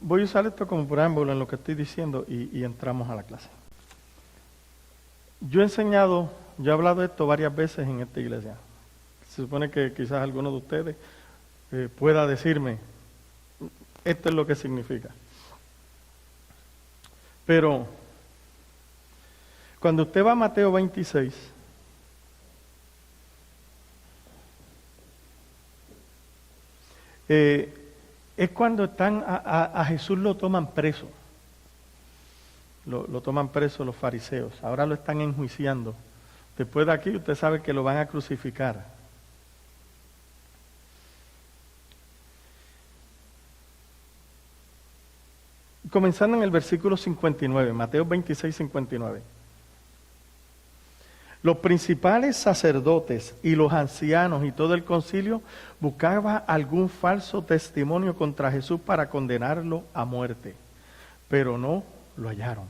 voy a usar esto como preámbulo en lo que estoy diciendo y entramos a la clase. Yo he hablado de esto varias veces en esta iglesia. Se supone que quizás alguno de ustedes pueda decirme, esto es lo que significa. Pero, cuando usted va a Mateo 26, es cuando están a Jesús lo toman preso. Lo toman preso los fariseos. Ahora lo están enjuiciando. Después de aquí usted sabe que lo van a crucificar. Comenzando en el versículo 59, Mateo 26, 59. Los principales sacerdotes y los ancianos y todo el concilio buscaban algún falso testimonio contra Jesús para condenarlo a muerte, pero no lo hallaron.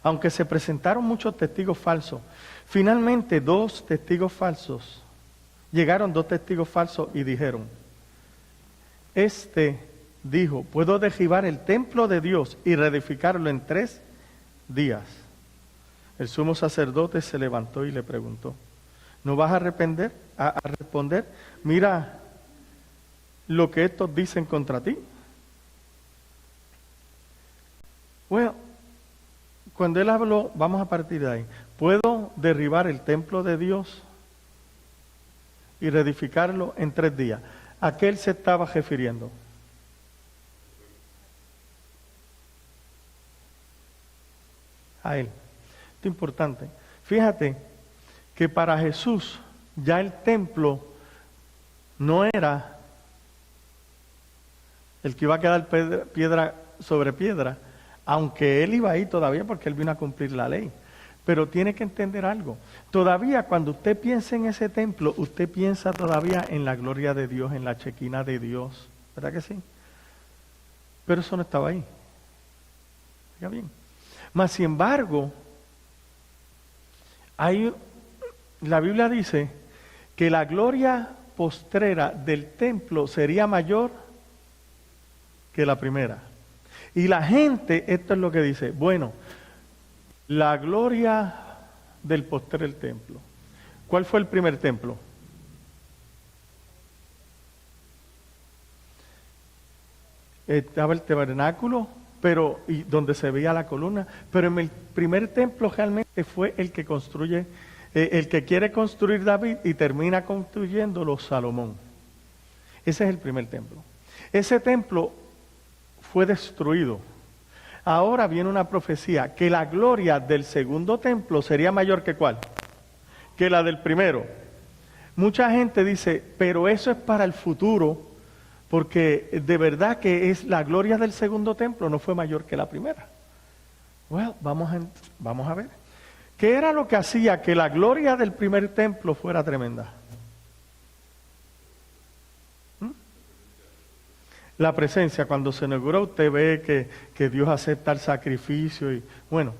Aunque se presentaron muchos testigos falsos, finalmente llegaron dos testigos falsos y dijeron, dijo, puedo derribar el templo de Dios y reedificarlo en 3 días. El sumo sacerdote se levantó y le preguntó, ¿no vas a responder? Mira lo que estos dicen contra ti. Bueno, cuando él habló, vamos a partir de ahí, ¿puedo derribar el templo de Dios y reedificarlo en 3 días? ¿A qué él se estaba refiriendo? A él. Esto es importante. Fíjate que para Jesús ya el templo no era el que iba a quedar piedra sobre piedra, aunque él iba ahí todavía porque él vino a cumplir la ley. Pero tiene que entender algo. Todavía cuando usted piensa en ese templo, usted piensa todavía en la gloria de Dios, en la chequina de Dios. ¿Verdad que sí? Pero eso no estaba ahí. Oiga bien. Mas, sin embargo, la Biblia dice que la gloria postrera del templo sería mayor que la primera. Y la gente, esto es lo que dice, bueno, la gloria del postrer templo. ¿Cuál fue el primer templo? Estaba el tabernáculo, y donde se veía la columna, pero en el primer templo realmente fue el que construye, el que quiere construir David y termina construyéndolo Salomón. Ese es el primer templo. Ese templo fue destruido. Ahora viene una profecía que la gloria del segundo templo sería mayor que ¿cuál? Que la del primero. Mucha gente dice, pero eso es para el futuro, porque de verdad que es la gloria del segundo templo no fue mayor que la primera. Bueno, vamos a ver. ¿Qué era lo que hacía que la gloria del primer templo fuera tremenda? La presencia. Cuando se inauguró usted ve que Dios acepta el sacrificio y bueno.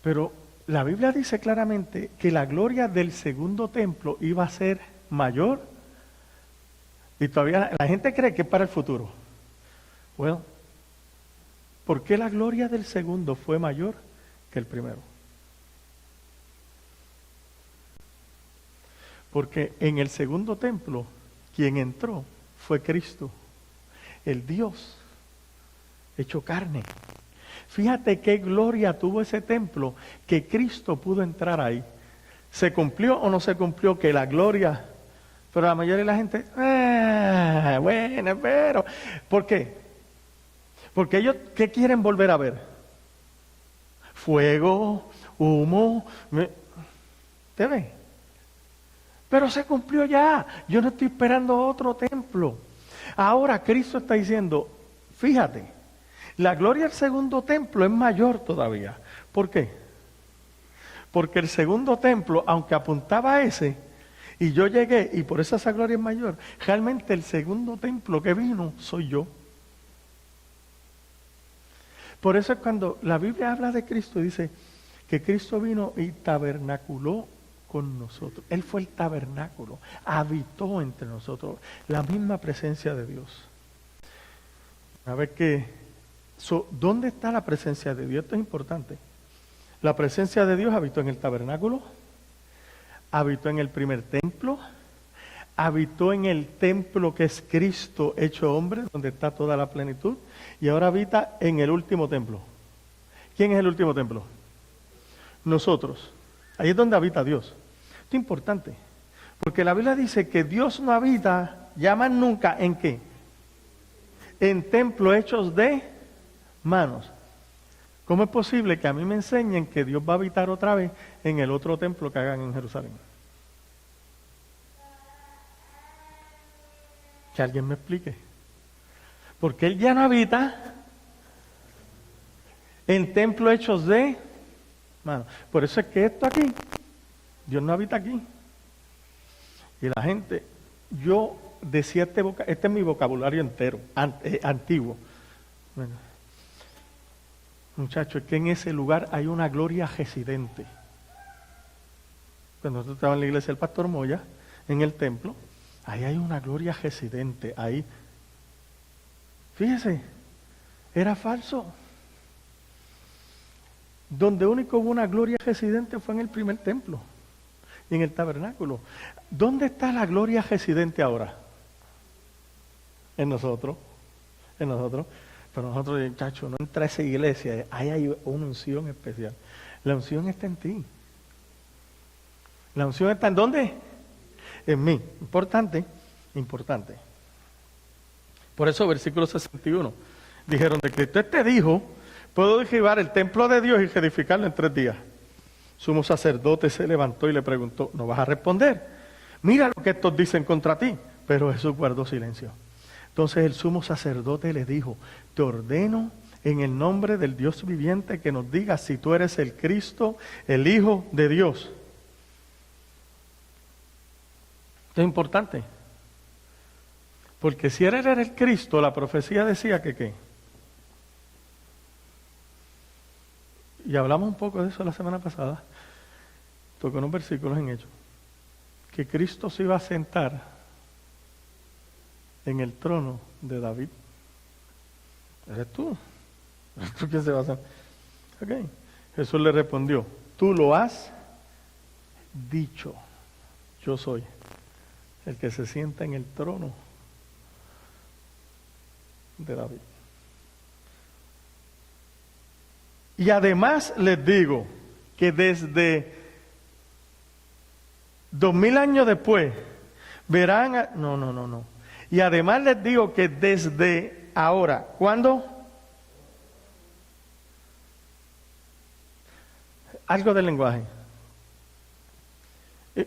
Pero la Biblia dice claramente que la gloria del segundo templo iba a ser mayor. Y todavía la gente cree que es para el futuro. Bueno, ¿por qué la gloria del segundo fue mayor que el primero? Porque en el segundo templo, quien entró fue Cristo, el Dios hecho carne. Fíjate qué gloria tuvo ese templo, que Cristo pudo entrar ahí. ¿Se cumplió o no se cumplió que la gloria? Pero la mayoría de la gente, bueno, pero, ¿por qué? Porque ellos, ¿qué quieren volver a ver? Fuego, humo, ¿te ve? Pero se cumplió ya, yo no estoy esperando otro templo. Ahora Cristo está diciendo, fíjate, la gloria del segundo templo es mayor todavía. ¿Por qué? Porque el segundo templo, aunque apuntaba a ese, y yo llegué, y por eso esa gloria es mayor, realmente el segundo templo que vino soy yo. Por eso es cuando la Biblia habla de Cristo, dice que Cristo vino y tabernaculó con nosotros. Él fue el tabernáculo, habitó entre nosotros, la misma presencia de Dios. A ver ¿dónde está la presencia de Dios? Esto es importante. La presencia de Dios habitó en el tabernáculo, habitó en el primer templo, habitó en el templo que es Cristo hecho hombre, donde está toda la plenitud, y ahora habita en el último templo. ¿Quién es el último templo? Nosotros. Ahí es donde habita Dios. Esto es importante, porque la Biblia dice que Dios no habita ya más nunca ¿en qué? En templos hechos de manos. ¿Cómo es posible que a mí me enseñen que Dios va a habitar otra vez en el otro templo que hagan en Jerusalén? Que alguien me explique. Porque Él ya no habita en templos hechos de manos. Por eso es que esto aquí, Dios no habita aquí. Y la gente, yo decía este es mi vocabulario entero, antiguo. Bueno, muchachos, es que en ese lugar hay una gloria residente. Cuando nosotros estábamos en la iglesia del Pastor Moya, en el templo, ahí hay una gloria residente. Ahí, fíjese, era falso. Donde único hubo una gloria residente fue en el primer templo y en el tabernáculo. ¿Dónde está la gloria residente ahora? En nosotros. En nosotros. Pero nosotros, muchachos, no entra a esa iglesia, ahí hay una unción especial. La unción está en ti. La unción está ¿en dónde? En mí. Importante, importante. Por eso, versículo 61, dijeron de Cristo, este dijo, puedo derribar el templo de Dios y reedificarlo en 3 días. Sumo sacerdote se levantó y le preguntó, ¿no vas a responder? Mira lo que estos dicen contra ti. Pero Jesús guardó silencio. Entonces el sumo sacerdote le dijo, te ordeno en el nombre del Dios viviente que nos digas si tú eres el Cristo, el Hijo de Dios. Esto es importante. Porque si él era el Cristo, la profecía decía que ¿qué? Y hablamos un poco de eso la semana pasada. Tocó unos versículos en Hechos. Que Cristo se iba a sentar en el trono de David. ¿Eres tú? ¿Eres tú quién se va a sentar? Ok. Jesús le respondió, tú lo has dicho. Yo soy el que se sienta en el trono de David. Y además les digo que desde 2000 años después verán... No. Y además les digo que desde ahora, ¿cuándo? Algo del lenguaje.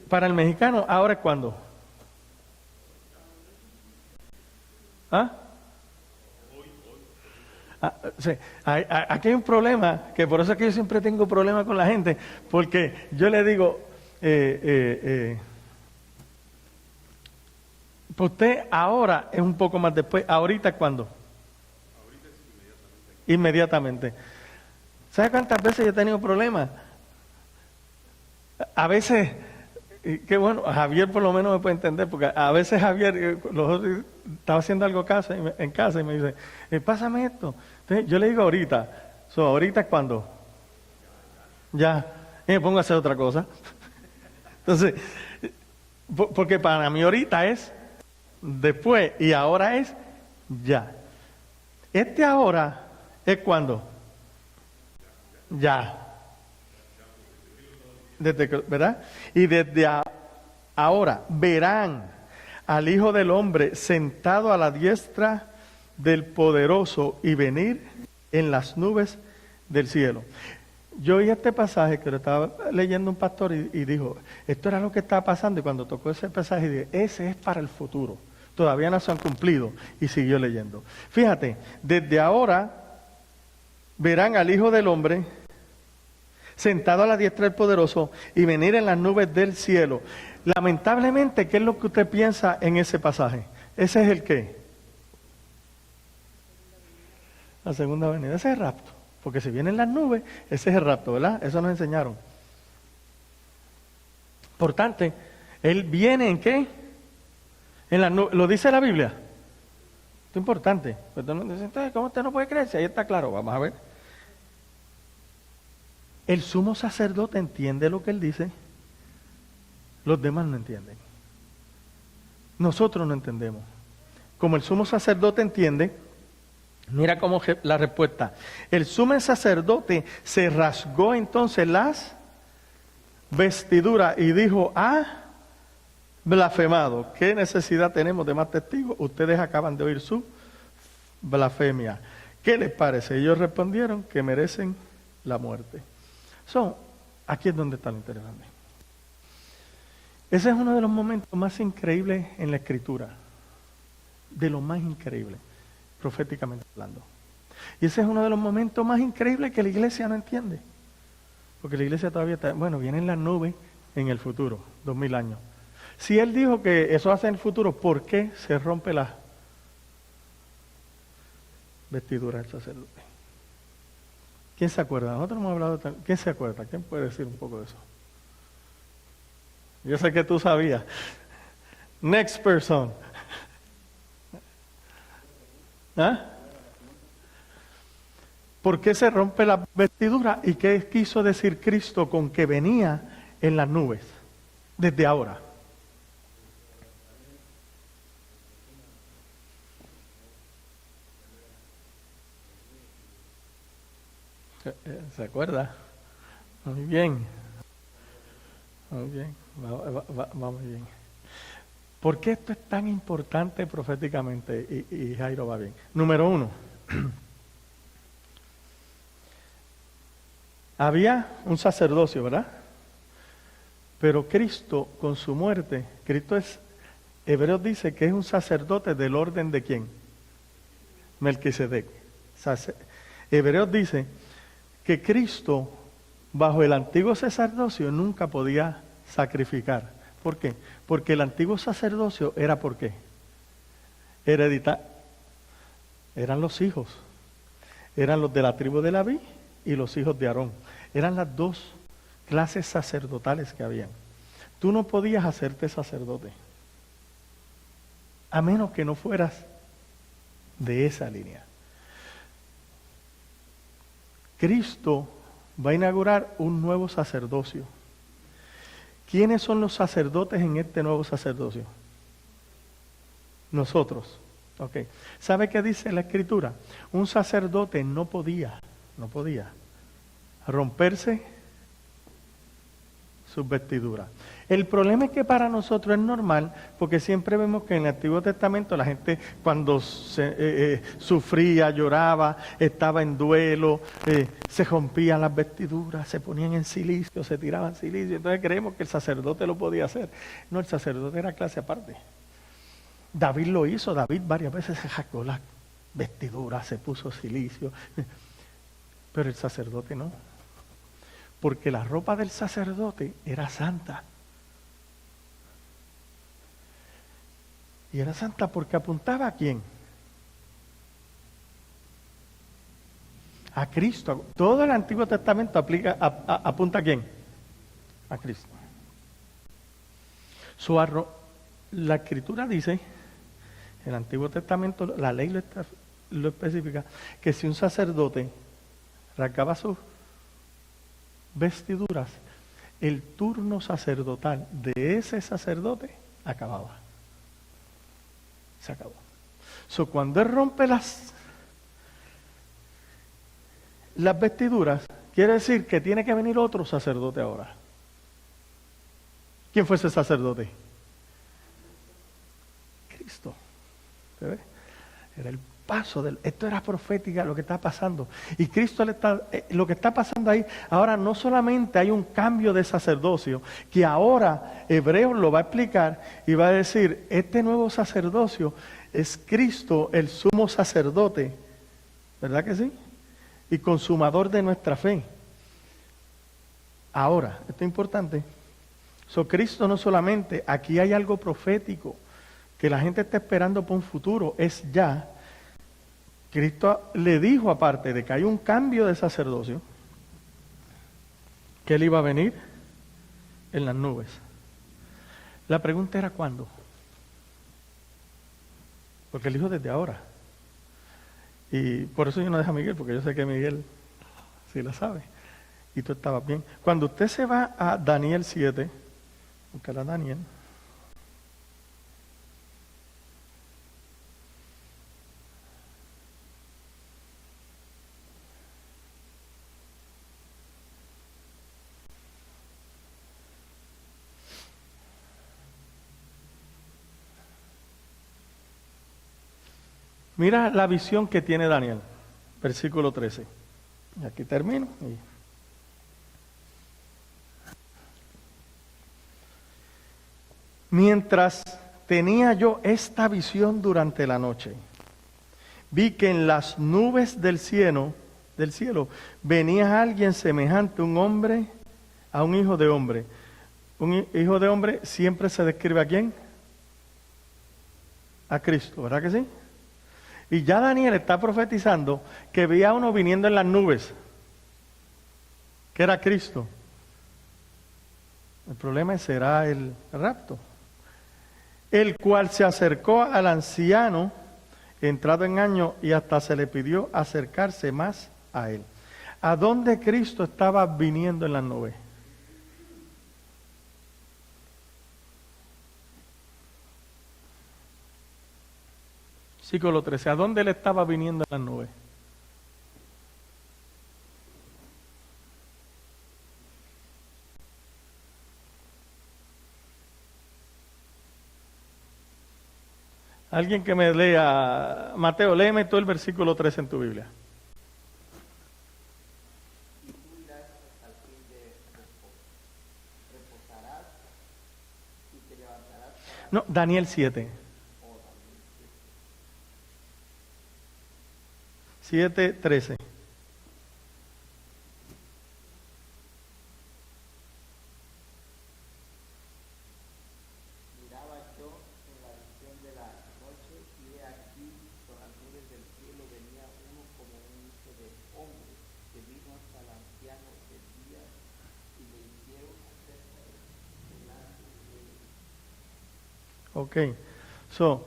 Para el mexicano, ¿ahora es cuándo? ¿Ah? Sí. Aquí hay un problema, que por eso es que yo siempre tengo problemas con la gente, porque yo le digo, pues usted ahora es un poco más después, ahorita es cuándo? Ahorita es inmediatamente. ¿Sabe cuántas veces yo he tenido problemas? A veces, qué bueno, Javier por lo menos me puede entender, porque a veces Javier estaba haciendo algo en casa y me dice, pásame esto. Entonces, yo le digo ahorita, ahorita es cuando ya, y me pongo a hacer otra cosa. Entonces, porque para mí ahorita es después y ahora es ya. Ahora es cuando ya. ¿Verdad? Y desde ahora verán al Hijo del Hombre sentado a la diestra del Poderoso y venir en las nubes del cielo. Yo oí este pasaje que lo estaba leyendo un pastor y dijo, esto era lo que estaba pasando, y cuando tocó ese pasaje dije, ese es para el futuro, todavía no se han cumplido, y siguió leyendo. Fíjate, desde ahora verán al Hijo del Hombre sentado a la diestra del Poderoso y venir en las nubes del cielo. Lamentablemente, ¿qué es lo que usted piensa en ese pasaje? ¿Ese es el qué? La segunda venida. Ese es el rapto. Porque si vienen las nubes, ese es el rapto, ¿verdad? Eso nos enseñaron. Por tanto, Él viene ¿en qué? En las nubes. ¿Lo dice la Biblia? Esto es importante. Pues todo el mundo dice, entonces, ¿cómo usted no puede creer? Si ahí está claro, vamos a ver. El sumo sacerdote entiende lo que él dice, los demás no entienden. Nosotros no entendemos. Como el sumo sacerdote entiende, mira cómo la respuesta. El sumo sacerdote se rasgó entonces las vestiduras y dijo, blasfemado. ¿Qué necesidad tenemos de más testigos? Ustedes acaban de oír su blasfemia. ¿Qué les parece? Ellos respondieron que merecen la muerte. Aquí es donde está lo interesante. Ese es uno de los momentos más increíbles en la Escritura. De lo más increíble, proféticamente hablando. Y ese es uno de los momentos más increíbles que la iglesia no entiende. Porque la iglesia todavía está, vienen las nubes en el futuro, 2000 años. Si él dijo que eso hace en el futuro, ¿por qué se rompe la vestidura del sacerdote? ¿Quién se acuerda? Nosotros hemos hablado de... ¿Quién se acuerda? ¿Quién puede decir un poco de eso? Yo sé que tú sabías. Next person. ¿Por qué se rompe la vestidura? ¿Y qué quiso decir Cristo con que venía en las nubes? Desde ahora. ¿Se acuerda? Muy bien. Muy bien. Vamos bien. ¿Por qué esto es tan importante proféticamente? Y Jairo va bien. Número 1. Había un sacerdocio, ¿verdad? Pero Cristo, con su muerte, Hebreos dice que es un sacerdote del orden de ¿quién? Melquisedec. Hebreos dice que Cristo, bajo el antiguo sacerdocio, nunca podía sacrificar. ¿Por qué? Porque el antiguo sacerdocio era ¿por qué? Hereditario. Eran los hijos. Eran los de la tribu de Leví y los hijos de Aarón. Eran las dos clases sacerdotales que habían. Tú no podías hacerte sacerdote, a menos que no fueras de esa línea. Cristo va a inaugurar un nuevo sacerdocio. ¿Quiénes son los sacerdotes en este nuevo sacerdocio? Nosotros. Okay. ¿Sabe qué dice la Escritura? Un sacerdote no podía romperse sus vestiduras. El problema es que para nosotros es normal, porque siempre vemos que en el Antiguo Testamento la gente cuando sufría, lloraba, estaba en duelo, se rompían las vestiduras, se ponían en silicio, se tiraban silicio. Entonces creemos que el sacerdote lo podía hacer. No, el sacerdote era clase aparte. David lo hizo, David varias veces se sacó las vestiduras, se puso silicio, pero el sacerdote no. Porque la ropa del sacerdote era santa. Y era santa porque apuntaba ¿a quién? A Cristo. Todo el Antiguo Testamento apunta ¿a quién? A Cristo. La Escritura dice, el Antiguo Testamento, la ley lo especifica, que si un sacerdote rasgaba sus vestiduras, el turno sacerdotal de ese sacerdote acababa. Se acabó. Cuando él rompe las vestiduras, quiere decir que tiene que venir otro sacerdote ahora. ¿Quién fue ese sacerdote? Cristo. ¿Se ve? Era el paso esto era profética lo que está pasando. Y Cristo lo que está pasando ahí, ahora no solamente hay un cambio de sacerdocio, que ahora Hebreos lo va a explicar y va a decir, este nuevo sacerdocio es Cristo, el sumo sacerdote, ¿verdad que sí? Y consumador de nuestra fe. Ahora, esto es importante. Cristo no solamente, aquí hay algo profético, que la gente está esperando por un futuro, es ya. Cristo le dijo, aparte de que hay un cambio de sacerdocio, que él iba a venir en las nubes. La pregunta era ¿cuándo? Porque él dijo desde ahora. Y por eso yo no dejo a Miguel, porque yo sé que Miguel sí la sabe. Y tú estabas bien. Cuando usted se va a Daniel 7, buscar a Daniel. Mira la visión que tiene Daniel, versículo 13. Y aquí termino. Mientras tenía yo esta visión durante la noche, vi que en las nubes del cielo venía alguien semejante a un hombre, a un hijo de hombre. Un hijo de hombre siempre se describe a quién? A Cristo, ¿verdad que sí? Y ya Daniel está profetizando que veía a uno viniendo en las nubes, que era Cristo. El problema será el rapto. El cual se acercó al anciano, entrado en años, y hasta se le pidió acercarse más a él. ¿A dónde Cristo estaba viniendo en las nubes? Versículo 13. ¿A dónde él estaba viniendo en las nubes? Alguien que me lea, Mateo, léeme todo el versículo 13 en tu Biblia. No, Daniel 7. 7:13. Miraba yo en la visión de la noche y he aquí con las nubes del cielo venía uno como un hijo de hombre que vino hasta el anciano de días y le hicieron acerca de delante de él. Ok. So,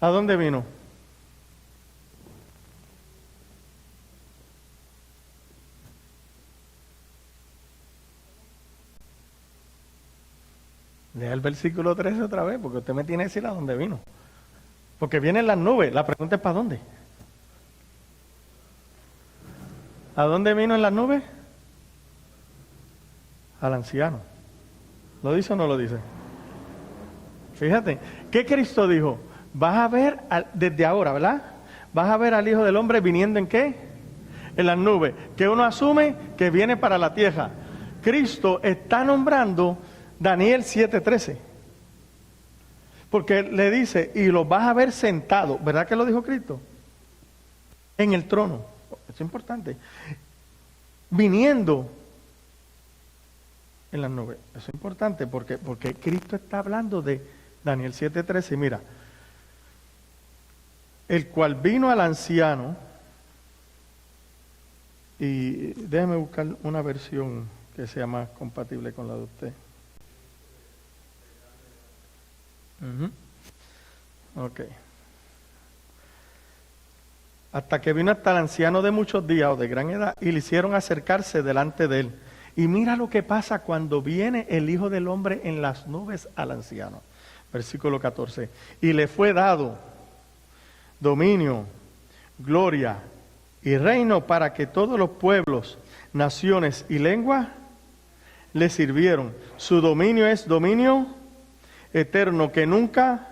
¿a dónde vino? Lea el versículo 13 otra vez, porque usted me tiene que decir a dónde vino. Porque vienen las nubes. La pregunta es ¿para dónde? ¿A dónde vino en las nubes? Al anciano. ¿Lo dice o no lo dice? Fíjate, ¿qué Cristo dijo? Vas a ver desde ahora, ¿verdad? Vas a ver al Hijo del Hombre viniendo ¿en qué? En las nubes. Que uno asume que viene para la tierra. Cristo está nombrando Daniel 7:13. Porque le dice, y lo vas a ver sentado, ¿verdad que lo dijo Cristo? En el trono. Es importante. Viniendo en las nubes. Eso es importante porque Cristo está hablando de Daniel 7:13. Mira, el cual vino al anciano, y déjeme buscar una versión que sea más compatible con la de usted. Ok. Hasta que vino hasta el anciano de muchos días o de gran edad y le hicieron acercarse delante de él. Y mira lo que pasa cuando viene el Hijo del Hombre en las nubes al anciano. Versículo 14. Y le fue dado dominio, gloria y reino para que todos los pueblos, naciones y lenguas le sirvieron. Su dominio es dominio eterno que nunca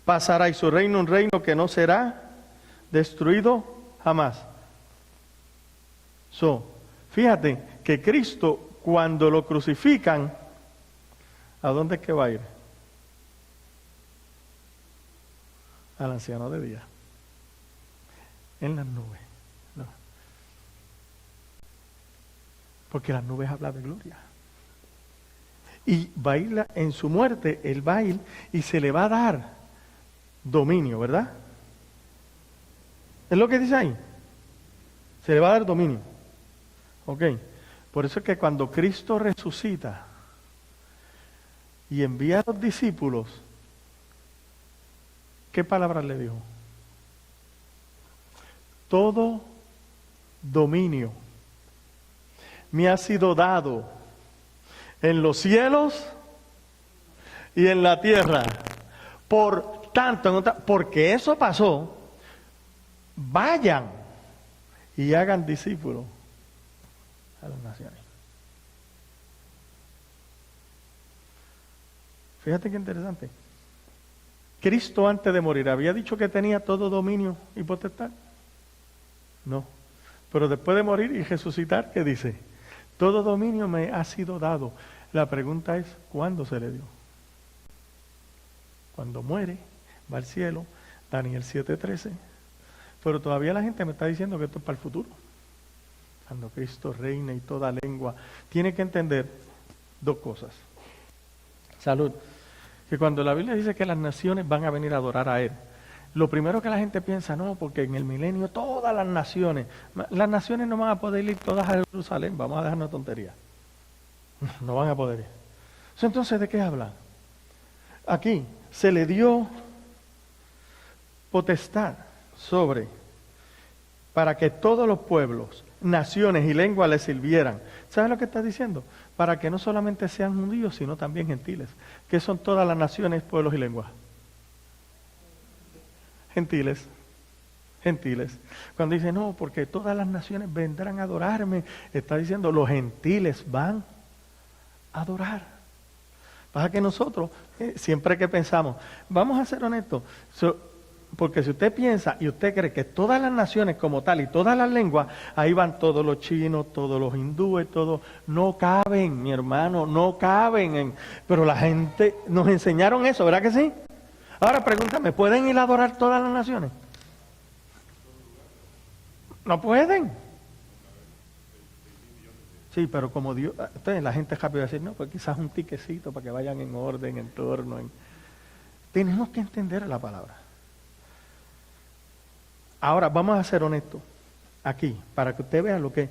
pasará y su reino un reino que no será destruido jamás. Fíjate que Cristo cuando lo crucifican, ¿a dónde es que va a ir? Al anciano de día. En las nubes. No. Porque las nubes hablan de gloria. Y va a ir en su muerte, él va a ir y se le va a dar dominio, ¿verdad? ¿Es lo que dice ahí? Se le va a dar dominio. Ok. Por eso es que cuando Cristo resucita y envía a los discípulos, ¿qué palabras le dijo? todo dominio me ha sido dado en los cielos y en la tierra. Por tanto, porque eso pasó, vayan y hagan discípulos a las naciones. Fíjate qué interesante. Cristo antes de morir había dicho que tenía todo dominio y potestad. No. Pero después de morir y resucitar, ¿qué dice? Todo dominio me ha sido dado. La pregunta es, ¿cuándo se le dio? Cuando muere, va al cielo, Daniel 7:13. Pero todavía la gente me está diciendo que esto es para el futuro. Cuando Cristo reine y toda lengua. Tiene que entender dos cosas. Salud. Que cuando la Biblia dice que las naciones van a venir a adorar a Él, lo primero que la gente piensa, no, porque en el milenio todas las naciones no van a poder ir todas a Jerusalén, vamos a dejarnos tonterías. No van a poder ir. Entonces, ¿de qué habla? Aquí se le dio potestad para que todos los pueblos, naciones y lenguas le sirvieran. ¿Sabes lo que está diciendo? Para que no solamente sean judíos, sino también gentiles. ¿Qué son todas las naciones, pueblos y lenguas? Gentiles. Gentiles. Cuando dice, no, porque todas las naciones vendrán a adorarme, está diciendo, los gentiles van a adorar. Pasa que nosotros, siempre que pensamos, vamos a ser honestos, porque si usted piensa y usted cree que todas las naciones como tal y todas las lenguas, ahí van todos los chinos, todos los hindúes, todos, no caben, mi hermano, no caben. Pero la gente, nos enseñaron eso, ¿verdad que sí? Ahora pregúntame, ¿pueden ir a adorar todas las naciones? No pueden. Sí, pero como Dios, entonces la gente rápido va a decir, no, pues quizás un tiquecito para que vayan en orden, en torno. Tenemos que entender la palabra. Ahora, vamos a ser honestos aquí, para que usted vea lo que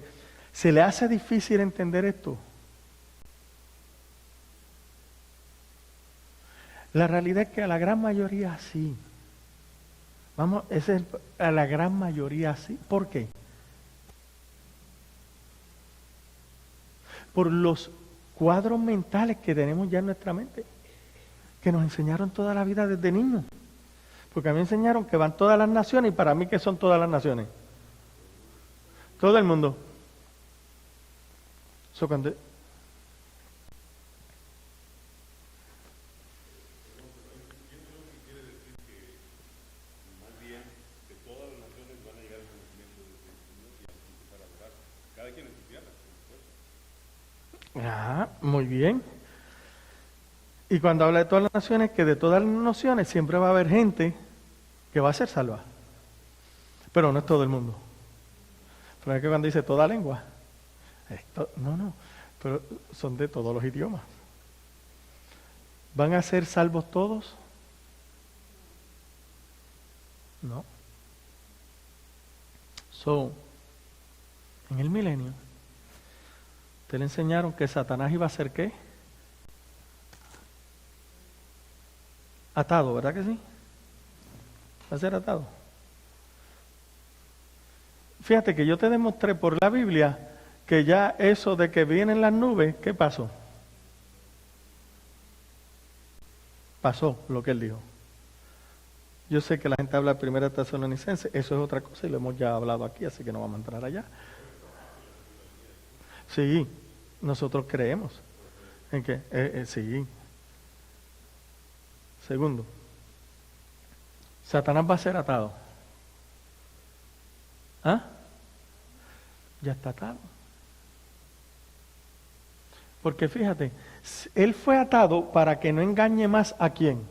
se le hace difícil entender esto. La realidad es que a la gran mayoría sí. A la gran mayoría sí. ¿Por qué? Por los cuadros mentales que tenemos ya en nuestra mente, que nos enseñaron toda la vida desde niños. Porque a mí me enseñaron que van todas las naciones y para mí, ¿qué son todas las naciones? Todo el mundo. Cuando muy bien. Y cuando habla de todas las naciones, que de todas las naciones siempre va a haber gente que va a ser salva. Pero no es todo el mundo. Pero es que cuando dice toda lengua, no, pero son de todos los idiomas. ¿Van a ser salvos todos? No. En el milenio, te le enseñaron que Satanás iba a ser ¿qué? Atado, ¿verdad que sí? Va a ser atado. Fíjate que yo te demostré por la Biblia que ya eso de que vienen las nubes, ¿qué pasó? Pasó lo que él dijo. Yo sé que la gente habla de 1 Tesalonicenses, eso es otra cosa y lo hemos ya hablado aquí, así que no vamos a entrar allá. Sí, nosotros creemos en que, sí. Segundo, Satanás va a ser atado. ¿Ah? Ya está atado. Porque fíjate, él fue atado para que no engañe más a quién.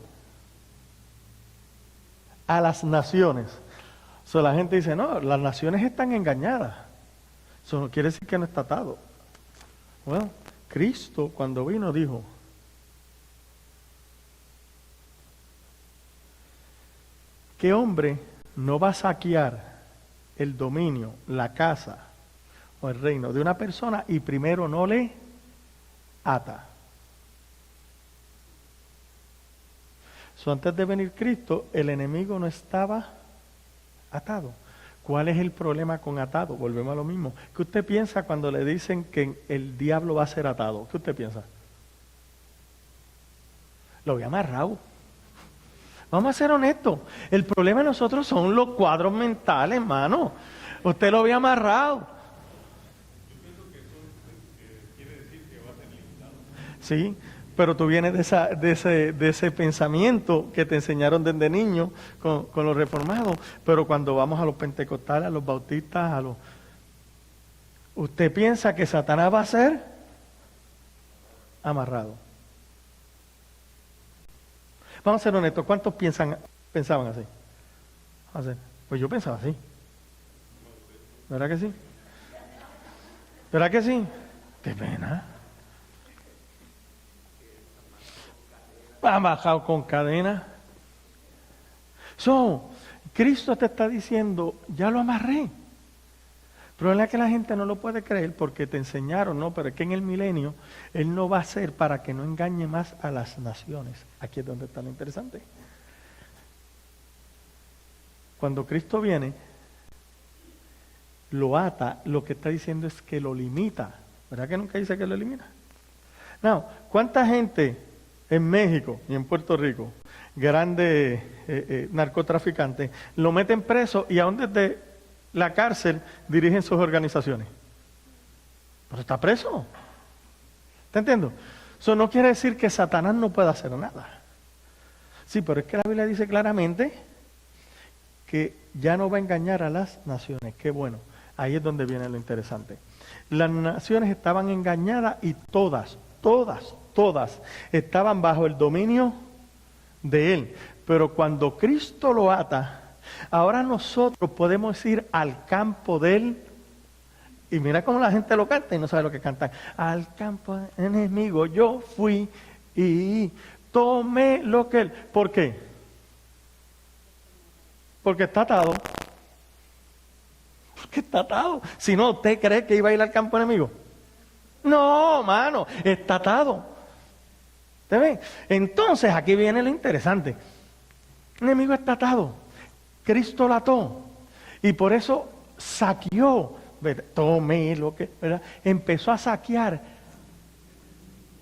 A las naciones. La gente dice, no, las naciones están engañadas. Eso no quiere decir que no está atado. Bueno, Cristo cuando vino dijo, ¿qué hombre no va a saquear el dominio, la casa o el reino de una persona y primero no le ata? Antes de venir Cristo, el enemigo no estaba atado. ¿Cuál es el problema con atado? Volvemos a lo mismo. ¿Qué usted piensa cuando le dicen que el diablo va a ser atado? ¿Qué usted piensa? Lo voy amarrado. Vamos a ser honestos. El problema de nosotros son los cuadros mentales, hermano. Usted lo ve amarrado. Sí, pero tú vienes de ese pensamiento que te enseñaron desde niño con los reformados. Pero cuando vamos a los pentecostales, a los bautistas, usted piensa que Satanás va a ser amarrado. Vamos a ser honestos, ¿cuántos pensaban así? Pues yo pensaba así. ¿Verdad que sí? ¿Verdad que sí? Qué pena. Bajado con cadena. Cristo te está diciendo, ya lo amarré. El problema es que la gente no lo puede creer porque te enseñaron, ¿no? Pero es que en el milenio Él no va a ser para que no engañe más a las naciones. Aquí es donde está lo interesante. Cuando Cristo viene, lo ata, lo que está diciendo es que lo limita. ¿Verdad que nunca dice que lo elimina? No, ¿cuánta gente en México y en Puerto Rico, grandes narcotraficantes, lo meten preso y aún desde la cárcel dirigen sus organizaciones? Pero está preso. ¿Está entendiendo? Eso no quiere decir que Satanás no pueda hacer nada. Sí, pero es que la Biblia dice claramente que ya no va a engañar a las naciones. Qué bueno. Ahí es donde viene lo interesante. Las naciones estaban engañadas y todas estaban bajo el dominio de Él. Pero cuando Cristo lo ata, ahora nosotros podemos ir al campo de Él. Y mira cómo la gente lo canta y no sabe lo que cantan. Al campo enemigo yo fui y tomé lo que Él. ¿Por qué? Porque está atado. Porque está atado. Si no, ¿usted cree que iba a ir al campo enemigo? No, mano, está atado. ¿Te ven? Entonces aquí viene lo interesante. El enemigo está atado. Cristo lo ató. Y por eso saqueó. Tomé lo que, ¿verdad? Empezó a saquear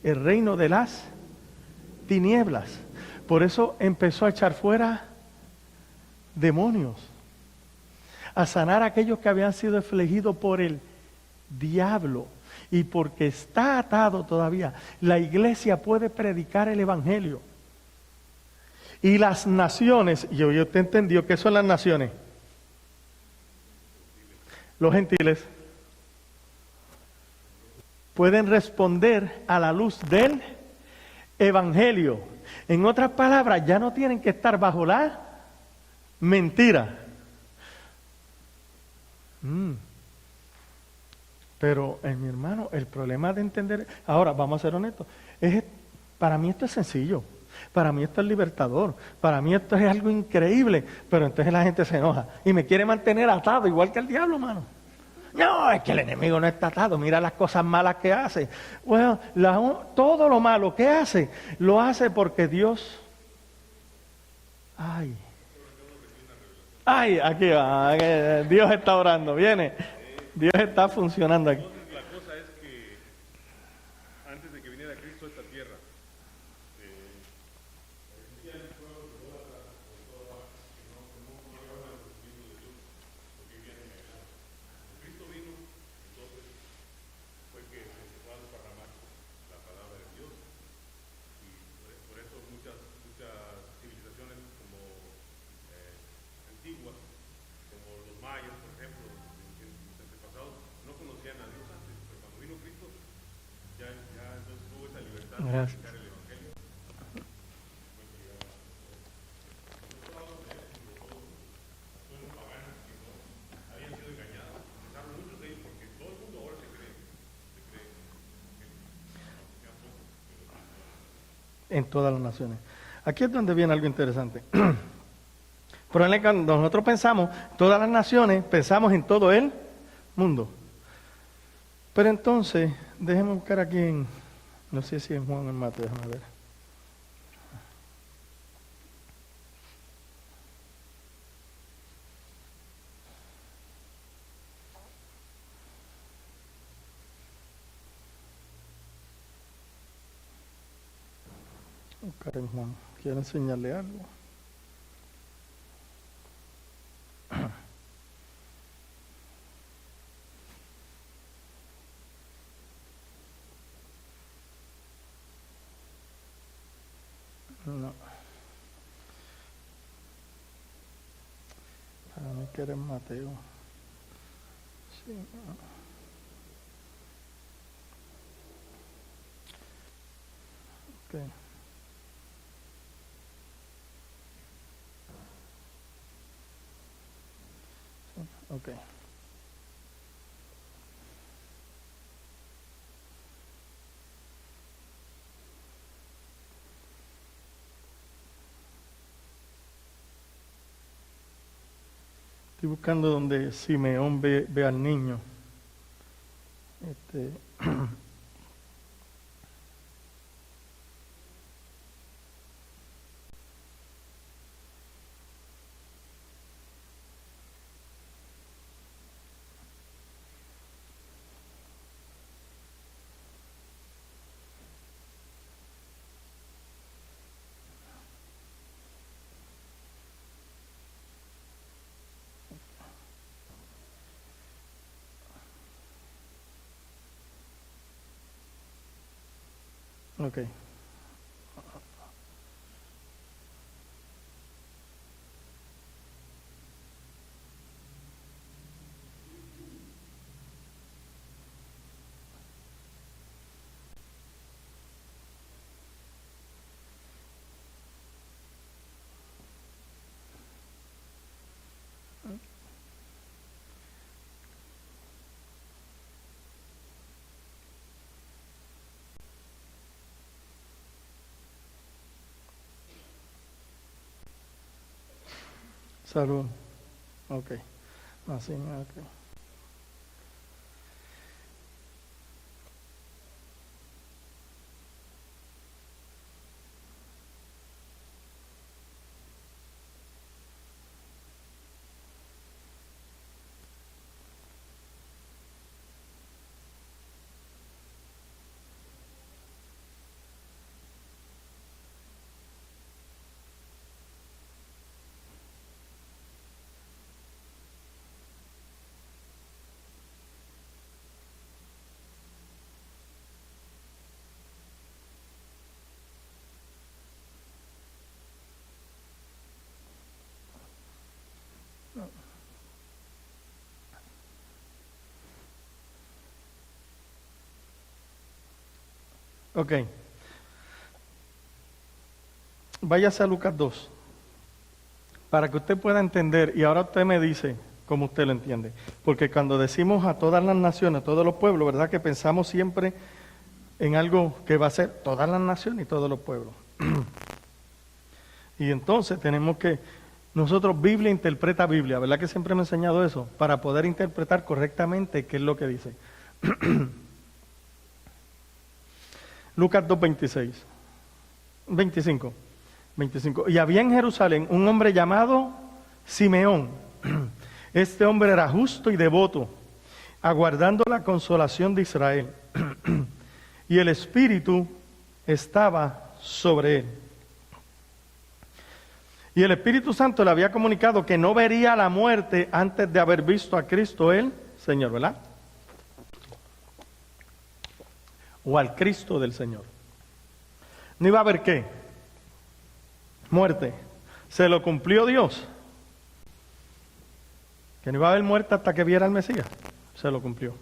el reino de las tinieblas. Por eso empezó a echar fuera demonios, a sanar a aquellos que habían sido afligidos por el diablo. Y porque está atado todavía, la iglesia puede predicar el evangelio. Y las naciones, y usted entendió qué son las naciones. Los gentiles pueden responder a la luz del evangelio. En otras palabras, ya no tienen que estar bajo la mentira. Pero, mi hermano, el problema de entender, ahora vamos a ser honestos, para mí esto es sencillo, para mí esto es libertador, para mí esto es algo increíble, pero entonces la gente se enoja y me quiere mantener atado, igual que el diablo, hermano. No, es que el enemigo no está atado, mira las cosas malas que hace. Bueno, todo lo malo que hace, lo hace porque Dios... Ay, aquí va, Dios está orando, viene. Dios está funcionando aquí. Entonces la cosa es que antes de que viniera Cristo a esta tierra, existían pueblos de todas las que no llevaban los espíritus de Dios, porque vivían engañados. Cristo vino, entonces fue que se empezó a desparramar la palabra de Dios. Y por eso muchas civilizaciones como antiguas, como los mayas, por ejemplo, no conocían a Dios antes, pero cuando vino Cristo ya entonces tuvo esa libertad de predicar el evangelio. Son paganos que no habían sido engañados, empezaron muchos de ellos porque todo el mundo ahora se cree en todas las naciones. Aquí es donde viene algo interesante. Pero cuando nosotros pensamos todas las naciones, pensamos en todo el mundo. Pero entonces, déjeme buscar aquí no sé si en Juan o en Mateo, déjame ver. Karen Juan, quiero enseñarle algo. No. Para mí que eres Mateo. Sí, no. Okay. Okay. Estoy buscando donde Simeón ve al niño. Okay. Salud. Okay. Así, okay. Ok. Váyase a Lucas 2, para que usted pueda entender, y ahora usted me dice cómo usted lo entiende. Porque cuando decimos a todas las naciones, a todos los pueblos, ¿verdad? Que pensamos siempre en algo que va a ser todas las naciones y todos los pueblos. Y entonces tenemos que, nosotros, Biblia interpreta Biblia, ¿verdad que siempre me he enseñado eso? Para poder interpretar correctamente qué es lo que dice. Lucas 2, 25. Y había en Jerusalén un hombre llamado Simeón. Este hombre era justo y devoto, aguardando la consolación de Israel. Y el Espíritu estaba sobre él. Y el Espíritu Santo le había comunicado que no vería la muerte antes de haber visto a Cristo el Señor, ¿verdad? O al Cristo del Señor. ¿No iba a haber qué? Muerte. ¿Se lo cumplió Dios? Que no iba a haber muerte hasta que viera al Mesías. Se lo cumplió.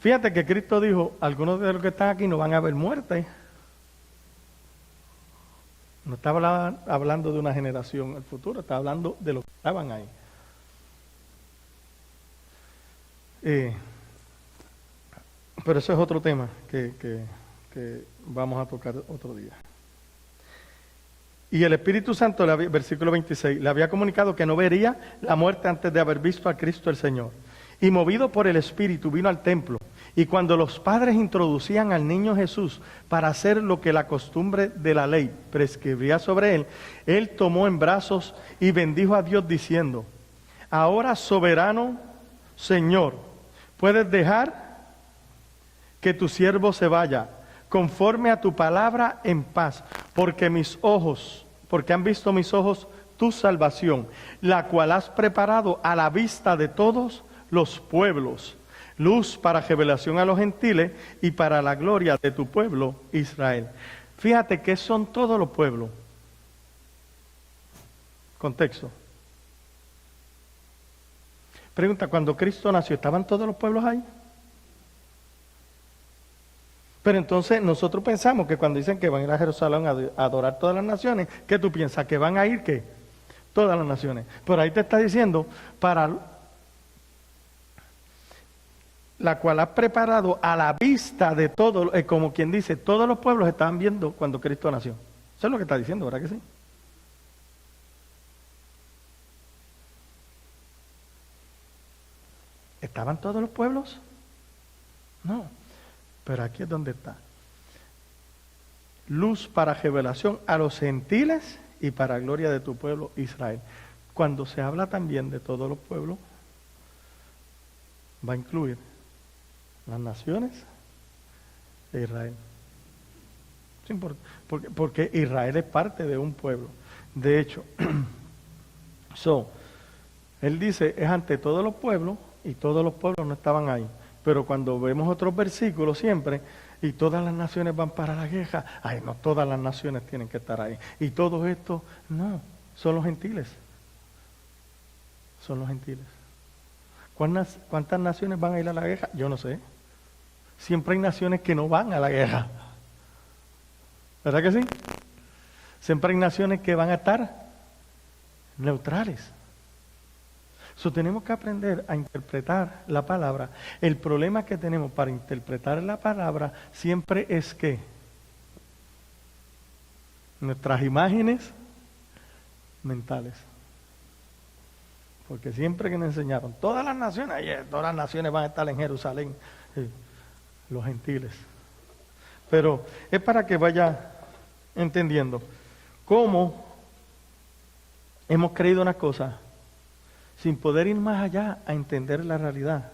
Fíjate que Cristo dijo, algunos de los que están aquí no van a haber muerte. No estaba hablando de una generación al futuro, estaba hablando de los que estaban ahí. Pero eso es otro tema que vamos a tocar otro día. Y el Espíritu Santo, versículo 26, le había comunicado que no vería la muerte antes de haber visto a Cristo el Señor. Y movido por el Espíritu vino al templo. Y cuando los padres introducían al niño Jesús para hacer lo que la costumbre de la ley prescribía sobre él, él tomó en brazos y bendijo a Dios diciendo: ahora, soberano Señor, puedes dejar que tu siervo se vaya, conforme a tu palabra en paz, porque han visto mis ojos tu salvación, la cual has preparado a la vista de todos los pueblos, luz para revelación a los gentiles y para la gloria de tu pueblo Israel. Fíjate que son todos los pueblos. Contexto. Pregunta, cuando Cristo nació, ¿estaban todos los pueblos ahí? Pero entonces nosotros pensamos que cuando dicen que van a ir a Jerusalén a adorar todas las naciones, ¿qué tú piensas? ¿Que van a ir qué? Todas las naciones. Pero ahí te está diciendo, para la cual has preparado a la vista de todos, como quien dice, todos los pueblos estaban viendo cuando Cristo nació. Eso es lo que está diciendo, ¿verdad que sí? ¿Estaban todos los pueblos? No. Pero aquí es donde está. Luz para revelación a los gentiles y para gloria de tu pueblo Israel. Cuando se habla también de todos los pueblos, va a incluir las naciones de Israel. Es importante, porque Israel es parte de un pueblo. De hecho, él dice, es ante todos los pueblos, y todos los pueblos no estaban ahí. Pero cuando vemos otros versículos siempre, y todas las naciones van para la guerra, ay, no todas las naciones tienen que estar ahí. Y todo esto, no, son los gentiles. Son los gentiles. ¿Cuántas naciones van a ir a la guerra? Yo no sé. Siempre hay naciones que no van a la guerra. ¿Verdad que sí? Siempre hay naciones que van a estar neutrales. Tenemos que aprender a interpretar la palabra. El problema que tenemos para interpretar la palabra siempre es que nuestras imágenes mentales. Porque siempre que nos enseñaron, todas las naciones van a estar en Jerusalén, los gentiles. Pero es para que vaya entendiendo cómo hemos creído una cosa sin poder ir más allá a entender la realidad.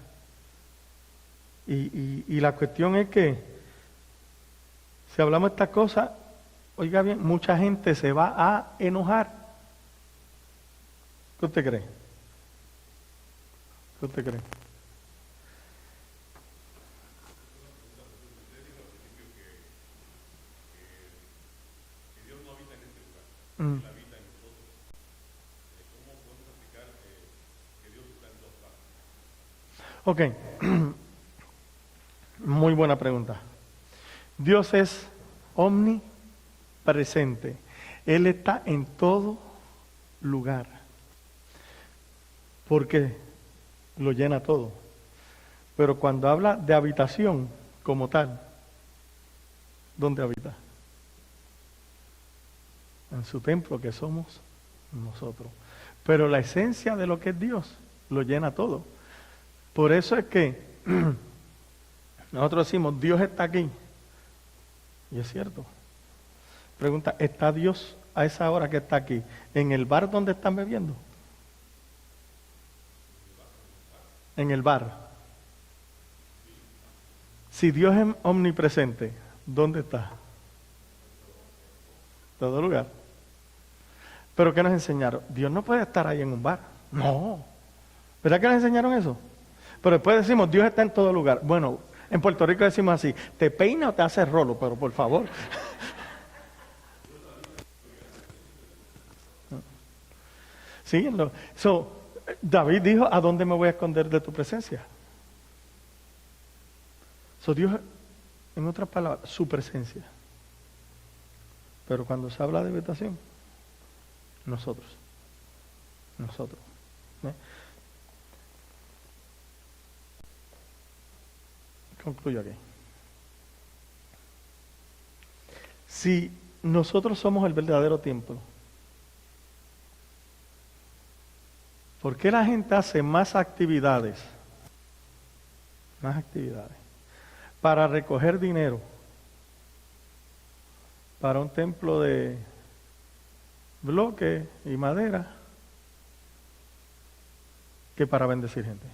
Y la cuestión es que, si hablamos de esta cosa, oiga bien, mucha gente se va a enojar. ¿Qué usted cree? ¿Qué usted cree? Dios no habita en este lugar, Mm. Él habita en nosotros. ¿Cómo podemos explicar que Dios está en todas partes? Ok, muy buena pregunta. Dios es omnipresente. Él está en todo lugar. Porque lo llena todo. Pero cuando habla de habitación como tal, ¿dónde habita? En su templo, que somos nosotros. Pero la esencia de lo que es Dios lo llena todo. Por eso es que nosotros decimos, Dios está aquí. Y es cierto. Pregunta, ¿está Dios a esa hora que está aquí en el bar donde están bebiendo? En el bar. Si Dios es omnipresente, ¿dónde está? Todo lugar. ¿Pero qué nos enseñaron? Dios no puede estar ahí en un bar. No. ¿Verdad que nos enseñaron eso? Pero después decimos, Dios está en todo lugar. Bueno, en Puerto Rico decimos así, ¿te peina o te hace rolo? Pero por favor. Sí, David dijo, ¿a dónde me voy a esconder de tu presencia? Dios, en otras palabras, su presencia. Pero cuando se habla de habitación, nosotros. ¿Eh? Concluyo aquí. Si nosotros somos el verdadero templo, ¿por qué la gente hace más actividades? Para recoger dinero para un templo de bloque y madera que para bendecir gente.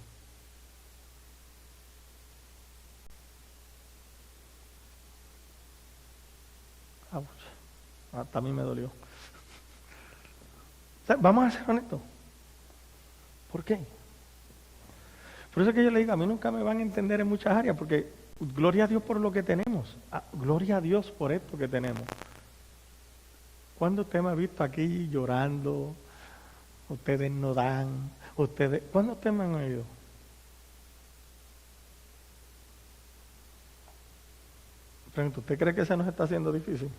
Hasta a mí me dolió. O sea, vamos a ser honestos. ¿Por qué? Por eso es que yo le digo, a mí nunca me van a entender en muchas áreas, porque gloria a Dios por lo que tenemos. Gloria a Dios por esto que tenemos. ¿Cuándo usted me ha visto aquí llorando? Ustedes no dan. ¿Cuándo ustedes me han oído? Pregunto, ¿usted cree que se nos está haciendo difícil?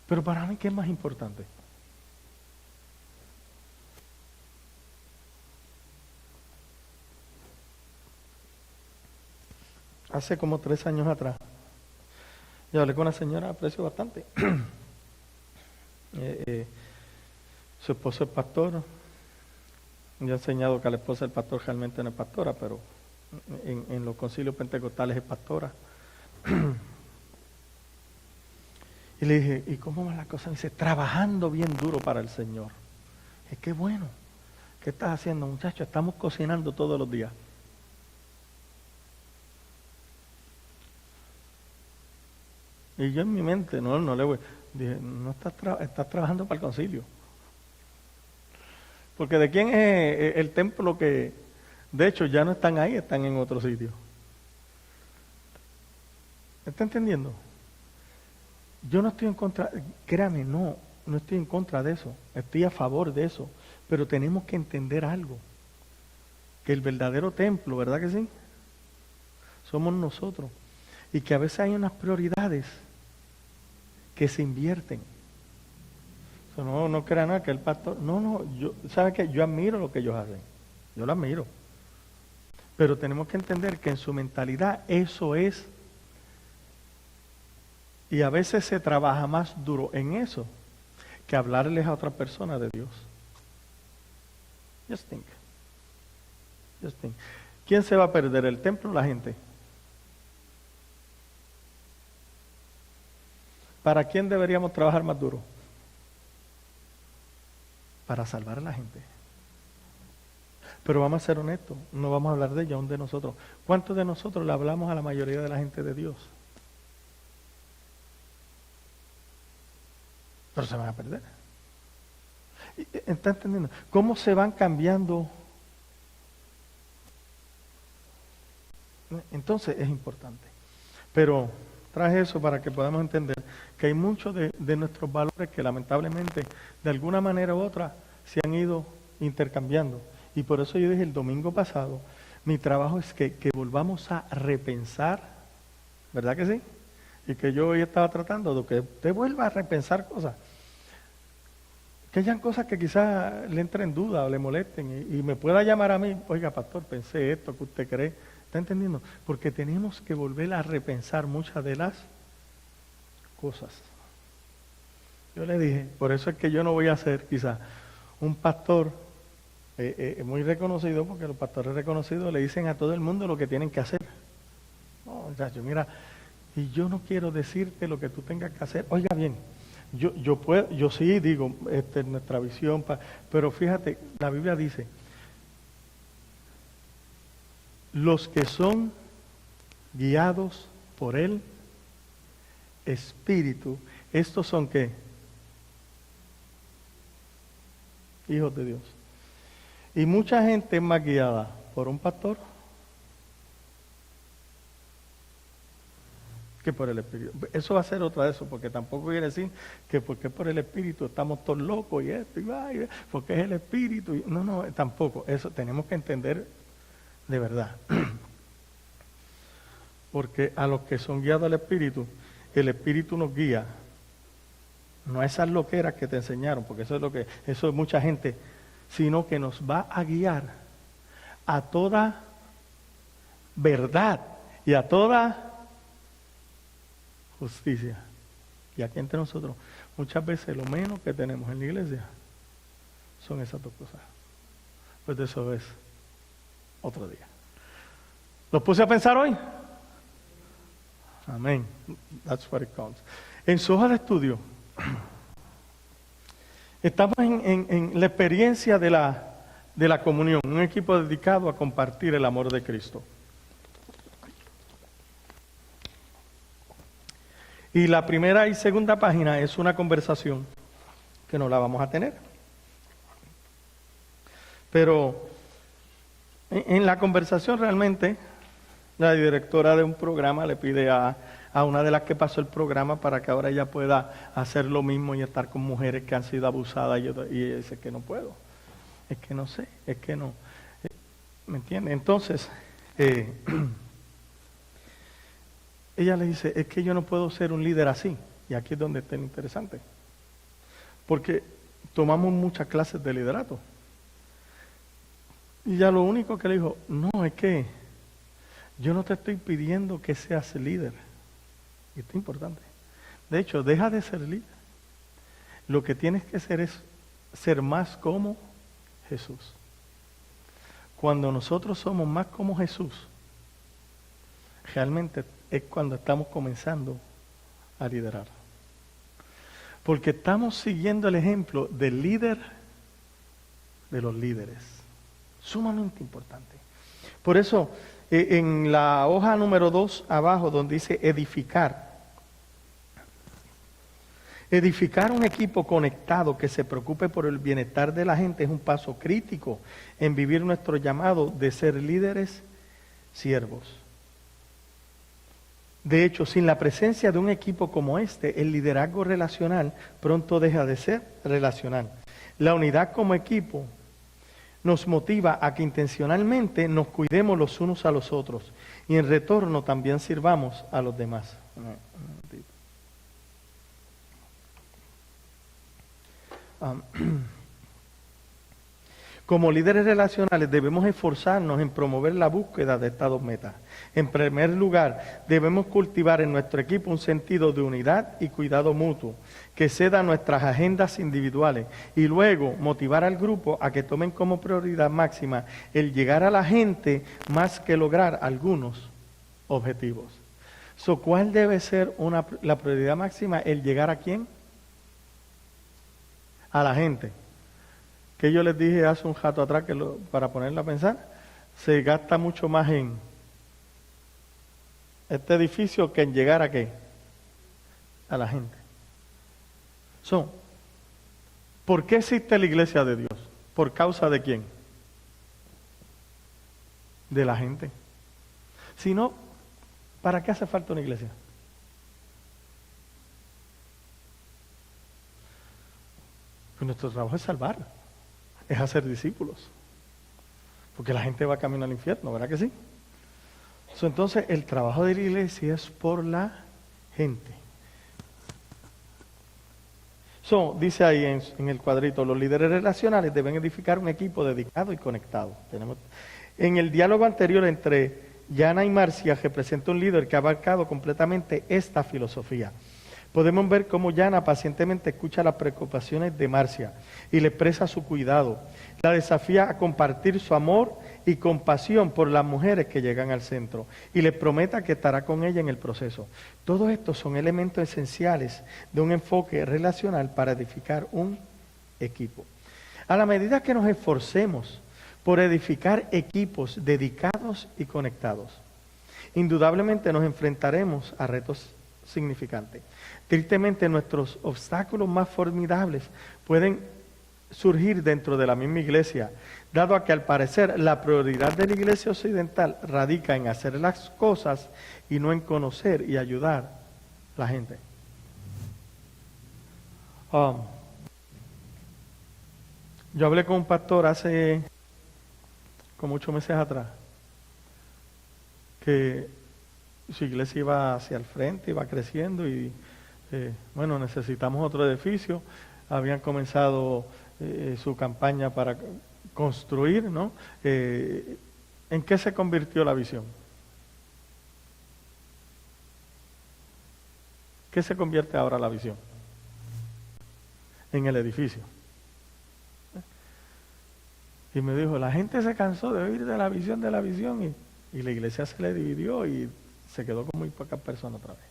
Pero para mí, ¿qué es más importante? Hace como 3 años atrás, yo hablé con una señora, aprecio bastante. Su esposo es pastor. Yo he enseñado que la esposa del pastor realmente no es pastora, pero en los concilios pentecostales es pastora. Y le dije, ¿y cómo va la cosa? Me dice, trabajando bien duro para el Señor. Es que bueno, ¿qué estás haciendo, muchacho? Estamos cocinando todos los días. Y yo en mi mente, no le voy. Dije, no estás trabajando para el concilio. Porque ¿de quién es el templo que, de hecho, ya no están ahí, están en otro sitio? ¿Está entendiendo? Yo no estoy en contra, créame, no estoy en contra de eso, estoy a favor de eso, pero tenemos que entender algo, que el verdadero templo, ¿verdad que sí? Somos nosotros, y que a veces hay unas prioridades que se invierten. No crean nada que el pastor, ¿sabe qué? Yo admiro lo que ellos hacen, yo lo admiro, pero tenemos que entender que en su mentalidad eso es. Y a veces se trabaja más duro en eso que hablarles a otra persona de Dios. Just think. ¿Quién se va a perder, el templo o la gente? ¿Para quién deberíamos trabajar más duro? Para salvar a la gente. Pero vamos a ser honestos, no vamos a hablar de ella, aún de nosotros. ¿Cuántos de nosotros le hablamos a la mayoría de la gente de Dios? Pero se van a perder. ¿Está entendiendo? ¿Cómo se van cambiando? Entonces es importante. Pero traje eso para que podamos entender que hay muchos de nuestros valores que lamentablemente de alguna manera u otra se han ido intercambiando. Y por eso yo dije el domingo pasado, mi trabajo es que volvamos a repensar, ¿verdad que sí? Y que yo hoy estaba tratando de que usted vuelva a repensar cosas. Que hayan cosas que quizás le entren en duda o le molesten y me pueda llamar a mí, oiga pastor, pensé esto, ¿que usted cree? ¿Está entendiendo? Porque tenemos que volver a repensar muchas de las cosas. Yo le dije, por eso es que yo no voy a ser quizás un pastor muy reconocido, porque los pastores reconocidos le dicen a todo el mundo lo que tienen que hacer. No, muchachos, mira, y yo no quiero decirte lo que tú tengas que hacer. Oiga bien, yo sí digo, nuestra visión, pero fíjate, la Biblia dice, los que son guiados por el Espíritu, estos son ¿qué? Hijos de Dios. Y mucha gente es más guiada por un pastor que por el Espíritu. Eso va a ser otra de eso, porque tampoco quiere decir que porque por el Espíritu estamos todos locos y esto, y porque es el Espíritu. No, tampoco. Eso tenemos que entender de verdad. Porque a los que son guiados al Espíritu, el Espíritu nos guía. No a esas loqueras que te enseñaron, porque eso es mucha gente, sino que nos va a guiar a toda verdad y a toda justicia. Y aquí entre nosotros, muchas veces lo menos que tenemos en la iglesia son esas dos cosas. Pues de eso es otro día. ¿Los puse a pensar hoy? Amén. That's what it counts. En su hoja de estudio, estamos en la experiencia de la comunión, un equipo dedicado a compartir el amor de Cristo. Y la primera y segunda página es una conversación que no la vamos a tener. Pero en la conversación realmente la directora de un programa le pide a una de las que pasó el programa para que ahora ella pueda hacer lo mismo y estar con mujeres que han sido abusadas, y ella dice que no puedo, es que no sé, es que no. ¿Me entiende? Entonces, ella le dice, es que yo no puedo ser un líder así. Y aquí es donde está lo interesante. Porque tomamos muchas clases de liderato. Y ya lo único que le dijo, no, es que yo no te estoy pidiendo que seas líder. Y esto es importante. De hecho, deja de ser líder. Lo que tienes que hacer es ser más como Jesús. Cuando nosotros somos más como Jesús, realmente es cuando estamos comenzando a liderar. Porque estamos siguiendo el ejemplo del líder de los líderes. Sumamente importante. Por eso, en la hoja número 2, abajo, donde dice edificar. Edificar un equipo conectado que se preocupe por el bienestar de la gente es un paso crítico en vivir nuestro llamado de ser líderes siervos. De hecho, sin la presencia de un equipo como este, el liderazgo relacional pronto deja de ser relacional. La unidad como equipo nos motiva a que intencionalmente nos cuidemos los unos a los otros y en retorno también sirvamos a los demás. Como líderes relacionales debemos esforzarnos en promover la búsqueda de estas dos metas. En primer lugar, debemos cultivar en nuestro equipo un sentido de unidad y cuidado mutuo, que ceda nuestras agendas individuales, y luego motivar al grupo a que tomen como prioridad máxima el llegar a la gente más que lograr algunos objetivos. ¿Cuál debe ser la prioridad máxima? ¿El llegar a quién? A la gente. Que yo les dije hace un rato atrás que para ponerla a pensar, se gasta mucho más en este edificio que en llegar a qué? A la gente. ¿Por qué existe la iglesia de Dios? ¿Por causa de quién? De la gente. Si no, ¿para qué hace falta una iglesia? Pues nuestro trabajo es salvar, es hacer discípulos. Porque la gente va camino al infierno, ¿verdad que sí? Entonces, el trabajo de la iglesia es por la gente. Dice ahí en el cuadrito, los líderes relacionales deben edificar un equipo dedicado y conectado. En el diálogo anterior entre Yana y Marcia representa un líder que ha abarcado completamente esta filosofía. Podemos ver cómo Yana pacientemente escucha las preocupaciones de Marcia y le expresa su cuidado. La desafía a compartir su amor y compasión por las mujeres que llegan al centro y les promete que estará con ella en el proceso. Todos estos son elementos esenciales de un enfoque relacional para edificar un equipo. A la medida que nos esforcemos por edificar equipos dedicados y conectados, indudablemente nos enfrentaremos a retos significantes. Tristemente, nuestros obstáculos más formidables pueden surgir dentro de la misma iglesia, dado a que al parecer la prioridad de la iglesia occidental radica en hacer las cosas y no en conocer y ayudar a la gente. Yo hablé con un pastor hace como 8 meses atrás, que su iglesia iba hacia el frente, iba creciendo y necesitamos otro edificio. Habían comenzado su campaña para construir, ¿no? ¿En qué se convirtió la visión? ¿Qué se convierte ahora la visión? En el edificio. Y me dijo, la gente se cansó de oír de la visión y la iglesia se le dividió y se quedó con muy pocas personas otra vez.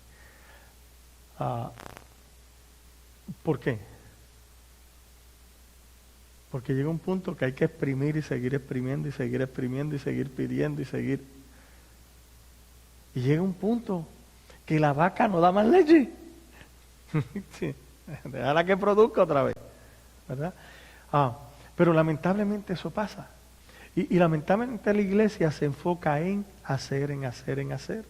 ¿Por qué? Porque llega un punto que hay que exprimir y seguir exprimiendo y seguir exprimiendo y seguir pidiendo y seguir. Y llega un punto que la vaca no da más leche. Sí, déjala que produzca otra vez, ¿verdad? Pero lamentablemente eso pasa. Y lamentablemente la iglesia se enfoca en hacer, en hacer, en hacer.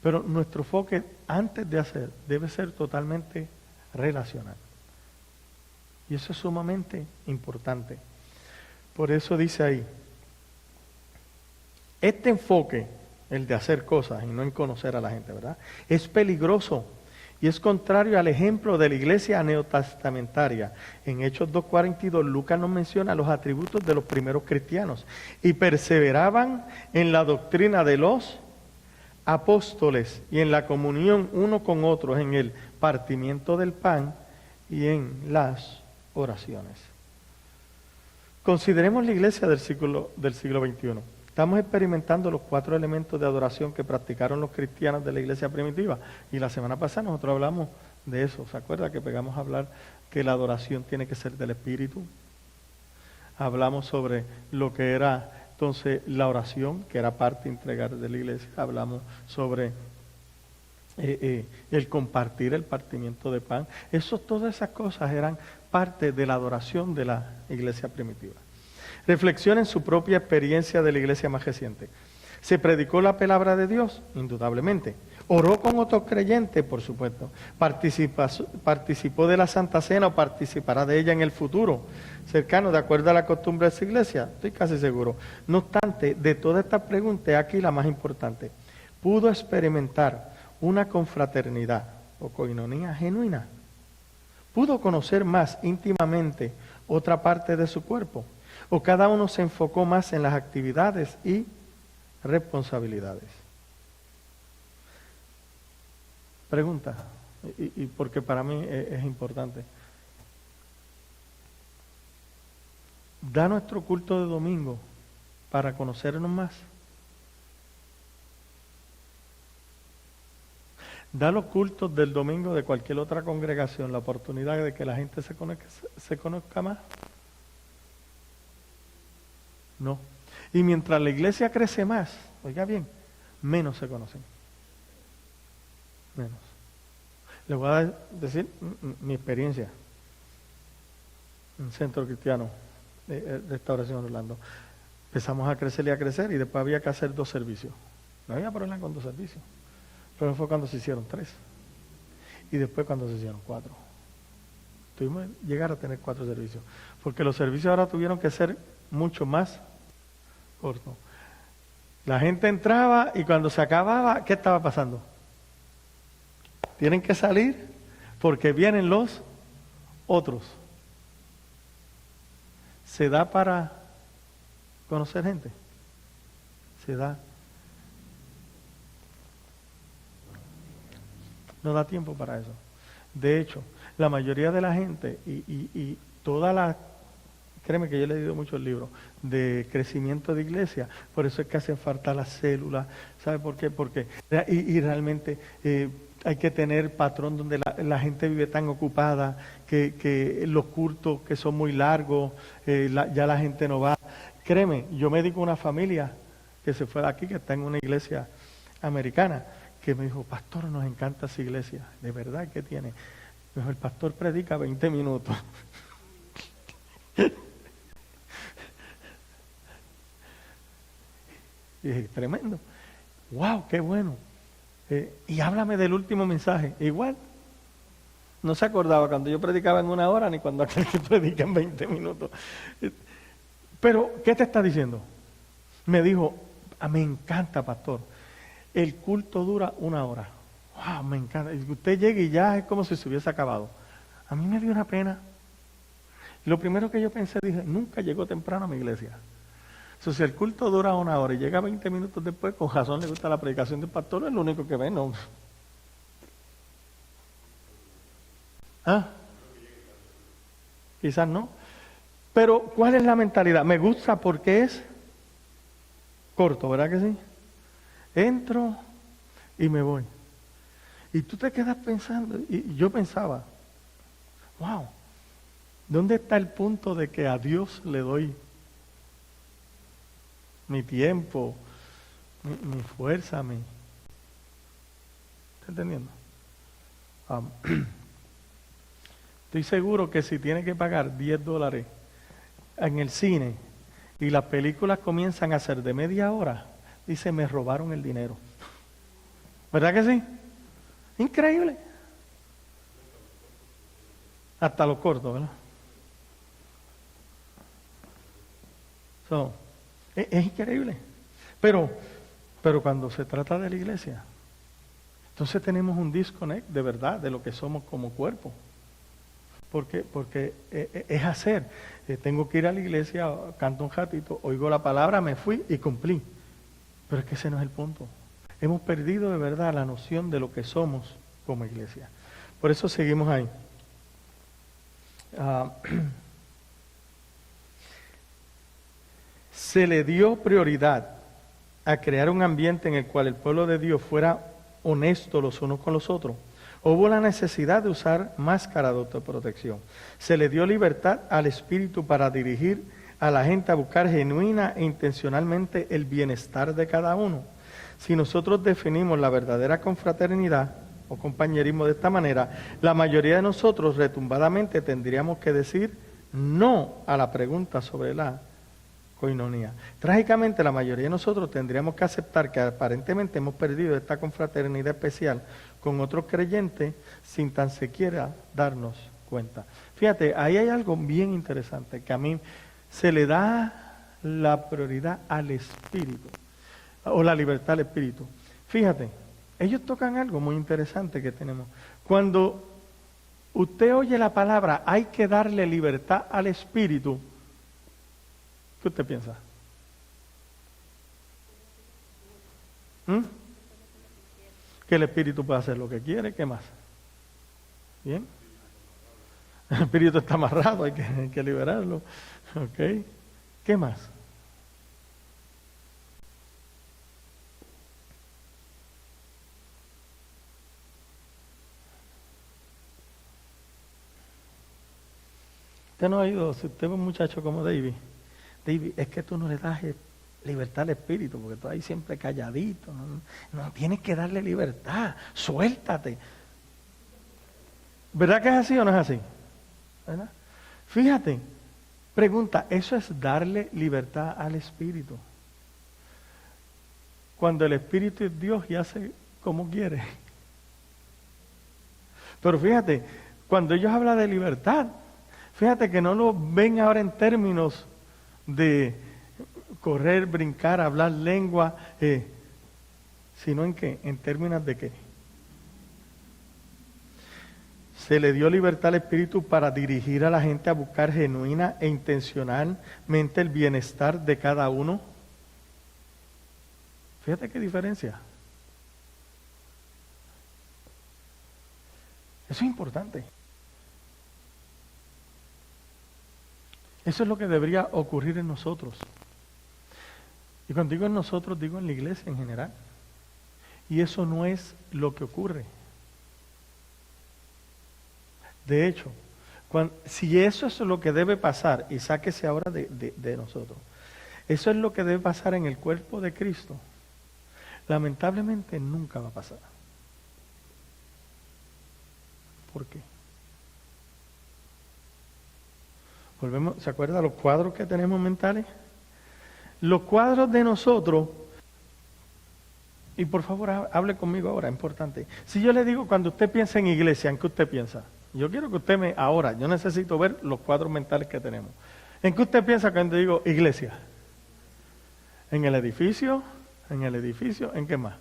Pero nuestro enfoque antes de hacer debe ser totalmente relacional. Y eso es sumamente importante. Por eso dice ahí, este enfoque, el de hacer cosas y no en conocer a la gente, ¿verdad? Es peligroso y es contrario al ejemplo de la iglesia neotestamentaria. En Hechos 2:42, Lucas nos menciona los atributos de los primeros cristianos. Y perseveraban en la doctrina de los apóstoles y en la comunión uno con otros, en el partimiento del pan y en las oraciones. Consideremos la iglesia del siglo XXI. Estamos experimentando los 4 elementos de adoración que practicaron los cristianos de la iglesia primitiva. Y la semana pasada nosotros hablamos de eso. ¿Se acuerda que pegamos a hablar que la adoración tiene que ser del Espíritu? Hablamos sobre lo que era entonces la oración, que era parte integral de la iglesia. Hablamos sobre el compartir, el partimiento de pan. Todas esas cosas eran parte de la adoración de la iglesia primitiva. Reflexionen su propia experiencia de la iglesia más reciente. ¿Se predicó la palabra de Dios? Indudablemente. ¿Oró con otros creyentes? Por supuesto. ¿Participó de la Santa Cena o participará de ella en el futuro cercano, de acuerdo a la costumbre de esa iglesia? Estoy casi seguro. No obstante, de todas estas preguntas, aquí la más importante. ¿Pudo experimentar una confraternidad o coinonía genuina? ¿Pudo conocer más íntimamente otra parte de su cuerpo? ¿O cada uno se enfocó más en las actividades y responsabilidades? Pregunta, y porque para mí es importante. ¿Da nuestro culto de domingo para conocernos más? ¿Da los cultos del domingo de cualquier otra congregación la oportunidad de que la gente se conozca más? No. Y mientras la iglesia crece más, oiga bien, menos se conocen. Menos. Les voy a decir mi experiencia en Centro Cristiano de Restauración Orlando. Empezamos a crecer y a crecer y después había que hacer 2 servicios. No había problema con 2 servicios. Pero fue cuando se hicieron 3. Y después cuando se hicieron 4. Tuvimos que llegar a tener 4 servicios. Porque los servicios ahora tuvieron que ser mucho más cortos. La gente entraba y cuando se acababa, ¿qué estaba pasando? Tienen que salir porque vienen los otros. ¿Se da para conocer gente? Se da. No da tiempo para eso. De hecho, la mayoría de la gente y toda la... Créeme que yo he leído muchos libros de crecimiento de iglesia, por eso es que hacen falta las células. ¿Sabe por qué? Porque realmente hay que tener patrón donde la gente vive tan ocupada que los cultos que son muy largos, ya la gente no va. Créeme, yo me dedico a una familia que se fue de aquí, que está en una iglesia americana, que me dijo, pastor, nos encanta esa iglesia. ¿De verdad qué tiene? Me dijo, el pastor predica 20 minutos. Y dije, tremendo. ¡Wow! ¡Qué bueno! Y háblame del último mensaje. Igual. No se acordaba cuando yo predicaba en 1 hora ni cuando aquel que predica en 20 minutos. Pero, ¿qué te está diciendo? Me dijo, me encanta, pastor. El culto dura 1 hora. ¡Wow! Me encanta. Y usted llega y ya es como si se hubiese acabado. A mí me dio una pena. Lo primero que yo pensé, dije, nunca llegó temprano a mi iglesia. Si el culto dura 1 hora y llega 20 minutos después, con razón le gusta la predicación del pastor, es lo único que ve, ¿no? ¿Ah? Quizás no. Pero, ¿cuál es la mentalidad? Me gusta porque es corto, ¿verdad que sí? Entro y me voy. Y tú te quedas pensando, y yo pensaba, wow, ¿dónde está el punto de que a Dios le doy mi tiempo, mi fuerza, ¿está entendiendo? Um, estoy seguro que si tiene que pagar $10 en el cine y las películas comienzan a ser de media hora, dice, me robaron el dinero. ¿Verdad que sí? Increíble. Hasta los cortos, ¿verdad? Es increíble. Pero cuando se trata de la iglesia, entonces tenemos un disconnect de verdad de lo que somos como cuerpo. Porque es hacer. Tengo que ir a la iglesia, canto un ratito, oigo la palabra, me fui y cumplí. Pero es que ese no es el punto. Hemos perdido de verdad la noción de lo que somos como iglesia. Por eso seguimos ahí. Se le dio prioridad a crear un ambiente en el cual el pueblo de Dios fuera honesto los unos con los otros. Hubo la necesidad de usar máscara de autoprotección. Se le dio libertad al Espíritu para dirigir a la gente a buscar genuina e intencionalmente el bienestar de cada uno. Si nosotros definimos la verdadera confraternidad o compañerismo de esta manera, la mayoría de nosotros retumbadamente tendríamos que decir no a la pregunta sobre la coinonía. Trágicamente, la mayoría de nosotros tendríamos que aceptar que aparentemente hemos perdido esta confraternidad especial con otros creyentes sin tan siquiera darnos cuenta. Fíjate, ahí hay algo bien interesante, que a mí se le da la prioridad al Espíritu, o la libertad al Espíritu. Fíjate, ellos tocan algo muy interesante que tenemos. Cuando usted oye la palabra, hay que darle libertad al Espíritu, ¿qué usted piensa? Que el Espíritu puede hacer lo que quiere, ¿qué más? ¿Bien? El Espíritu está amarrado, hay que liberarlo. ¿Ok? ¿Qué más? Usted no ha ido, si usted es un muchacho como David, es que tú no le das libertad al Espíritu, porque tú ahí siempre calladito, no tienes que darle libertad, suéltate. ¿Verdad que es así o no es así? ¿Verdad? Fíjate, pregunta, ¿eso es darle libertad al Espíritu? Cuando el Espíritu es Dios y hace como quiere. Pero fíjate, cuando ellos hablan de libertad, fíjate que no lo ven ahora en términos de correr, brincar, hablar lengua, sino en qué, en términos de qué. Se le dio libertad al Espíritu para dirigir a la gente a buscar genuina e intencionalmente el bienestar de cada uno. Fíjate qué diferencia. Eso es importante. Eso es lo que debería ocurrir en nosotros. Y cuando digo en nosotros, digo en la iglesia en general. Y eso no es lo que ocurre. De hecho, si eso es lo que debe pasar, y sáquese ahora de nosotros, eso es lo que debe pasar en el cuerpo de Cristo, lamentablemente nunca va a pasar. ¿Por qué? Volvemos, ¿se acuerda los cuadros que tenemos mentales? Los cuadros de nosotros, y por favor hable conmigo ahora, es importante. Si yo le digo, cuando usted piensa en iglesia, ¿en qué usted piensa? Yo quiero que usted ahora, yo necesito ver los cuadros mentales que tenemos. ¿En qué usted piensa cuando digo iglesia? ¿En el edificio? ¿En qué más?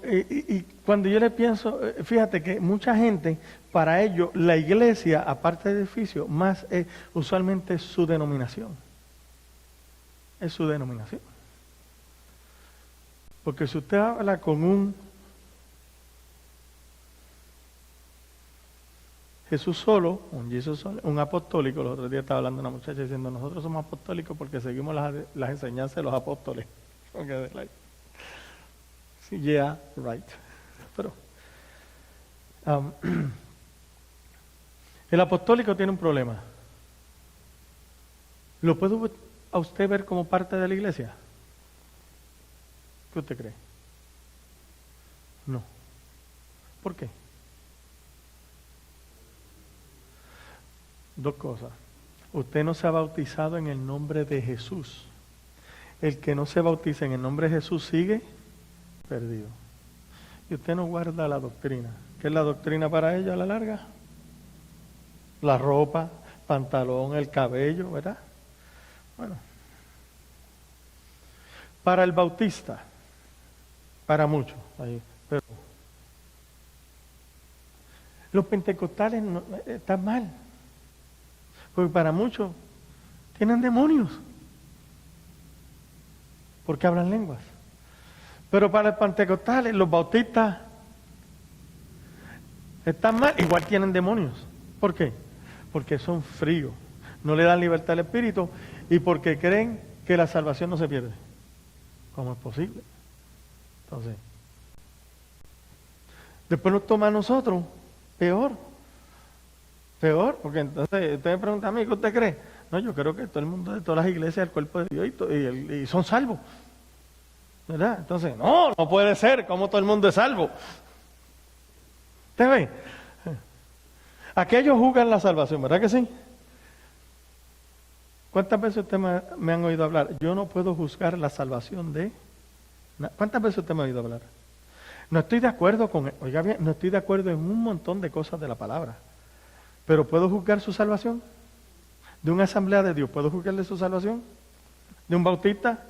Y cuando yo le pienso, fíjate que mucha gente, para ellos, la iglesia, aparte del edificio, más usualmente es su denominación. Es su denominación. Porque si usted habla con un Jesús solo, un apostólico, los otros días estaba hablando una muchacha diciendo, nosotros somos apostólicos porque seguimos las enseñanzas de los apóstoles. Yeah, right. Pero el apostólico tiene un problema. ¿Lo puede a usted ver como parte de la iglesia? ¿Qué usted cree? No. ¿Por qué? Dos cosas. Usted no se ha bautizado en el nombre de Jesús. El que no se bautiza en el nombre de Jesús sigue perdido. Y usted no guarda la doctrina. ¿Qué es la doctrina para ella a la larga? La ropa, pantalón, el cabello, ¿verdad? Bueno. Para el bautista, para muchos, pero los pentecostales están mal. Porque para muchos tienen demonios. Porque hablan lenguas. Pero para los pentecostales, los bautistas están mal, igual tienen demonios. ¿Por qué? Porque son fríos, no le dan libertad al espíritu y porque creen que la salvación no se pierde. ¿Cómo es posible? Entonces, después nos toma a nosotros peor, porque entonces usted me pregunta a mí, ¿qué usted cree? No, yo creo que todo el mundo de todas las iglesias es el cuerpo de Dios y son salvos. ¿Verdad? Entonces, no puede ser, como todo el mundo es salvo. ¿Usted ve? Aquellos juzgan la salvación, ¿verdad que sí? ¿Cuántas veces usted me han oído hablar? Yo no puedo juzgar la salvación de... ¿Cuántas veces usted me ha oído hablar? No estoy de acuerdo con... Oiga bien, no estoy de acuerdo en un montón de cosas de la palabra. ¿Pero puedo juzgar su salvación? ¿De una asamblea de Dios puedo juzgarle su salvación? ¿De un bautista?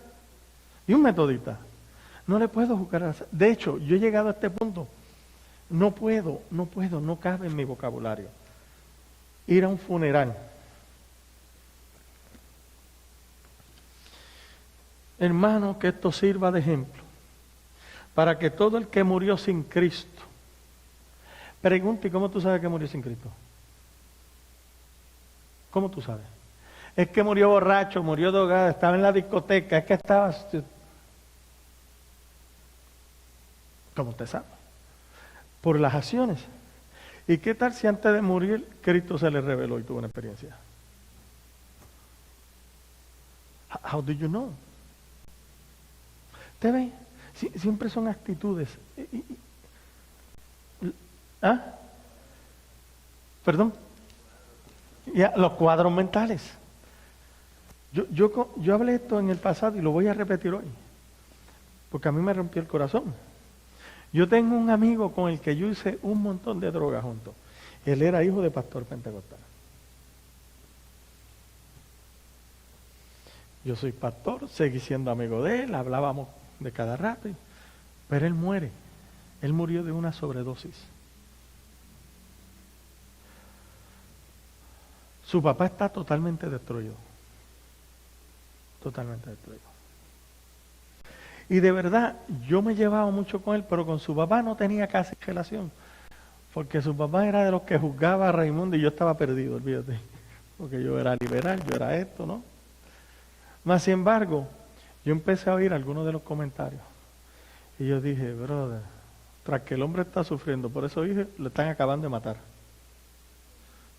¿Y un metodista? No le puedo juzgar. De hecho, yo he llegado a este punto. No puedo, no cabe en mi vocabulario. Ir a un funeral. Hermano, que esto sirva de ejemplo para que todo el que murió sin Cristo, pregunte, ¿y cómo tú sabes que murió sin Cristo? ¿Cómo tú sabes? Es que murió borracho, murió drogado, estaba en la discoteca, es que estaba... ¿Cómo usted sabe? Por las acciones. ¿Y qué tal si antes de morir Cristo se le reveló y tuvo una experiencia? How do you know? ¿Usted ve? Siempre son actitudes. ¿Ah? ¿Perdón? Ya, los cuadros mentales. Yo hablé esto en el pasado y lo voy a repetir hoy. Porque a mí me rompió el corazón. Yo tengo un amigo con el que yo hice un montón de drogas juntos. Él era hijo de pastor pentecostal. Yo soy pastor, seguí siendo amigo de él, hablábamos de cada rato, pero él muere. Él murió de una sobredosis. Su papá está totalmente destruido. Totalmente destruido. Y de verdad, yo me llevaba mucho con él, pero con su papá no tenía casi relación. Porque su papá era de los que juzgaba a Raimundo y yo estaba perdido, olvídate. Porque yo era liberal, yo era esto, ¿no? Mas, sin embargo, yo empecé a oír algunos de los comentarios. Y yo dije, brother, tras que el hombre está sufriendo, por eso dije, le están acabando de matar.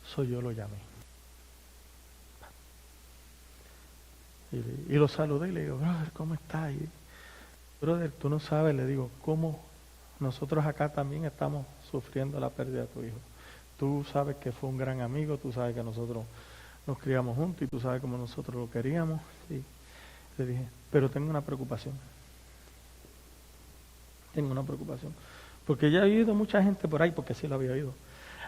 Eso yo lo llamé. Y lo saludé y le digo, brother, ¿cómo estás? Y, brother, tú no sabes, le digo, cómo nosotros acá también estamos sufriendo la pérdida de tu hijo. Tú sabes que fue un gran amigo, tú sabes que nosotros nos criamos juntos y tú sabes cómo nosotros lo queríamos. Y le dije, pero tengo una preocupación. Tengo una preocupación. Porque ya he oído mucha gente por ahí, porque sí lo había oído,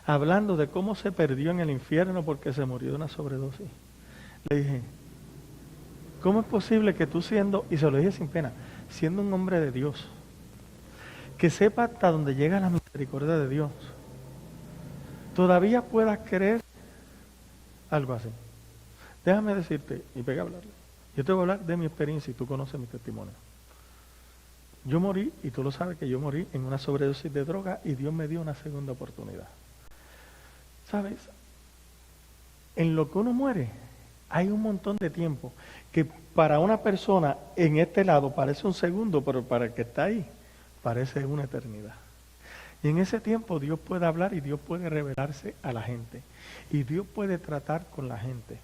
hablando de cómo se perdió en el infierno porque se murió de una sobredosis. Le dije, ¿cómo es posible que tú siendo, y se lo dije sin pena, siendo un hombre de Dios, que sepa hasta dónde llega la misericordia de Dios, todavía puedas creer algo así? Déjame decirte, y pega a hablarle. Yo te voy a hablar de mi experiencia y tú conoces mi testimonio. Yo morí, y tú lo sabes que yo morí en una sobredosis de droga y Dios me dio una segunda oportunidad. ¿Sabes? En lo que uno muere, hay un montón de tiempo que para una persona en este lado parece un segundo, pero para el que está ahí parece una eternidad. Y en ese tiempo Dios puede hablar y Dios puede revelarse a la gente. Y Dios puede tratar con la gente.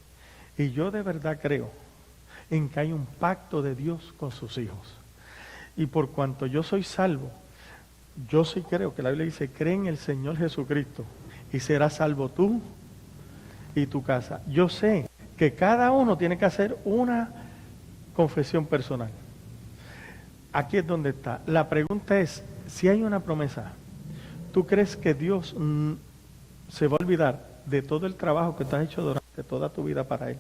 Y yo de verdad creo en que hay un pacto de Dios con sus hijos. Y por cuanto yo soy salvo, yo sí creo que la Biblia dice, cree en el Señor Jesucristo y serás salvo tú y tu casa. Yo sé que cada uno tiene que hacer una confesión personal. Aquí es donde está. La pregunta es, si hay una promesa, ¿tú crees que Dios se va a olvidar de todo el trabajo que tú has hecho durante toda tu vida para Él?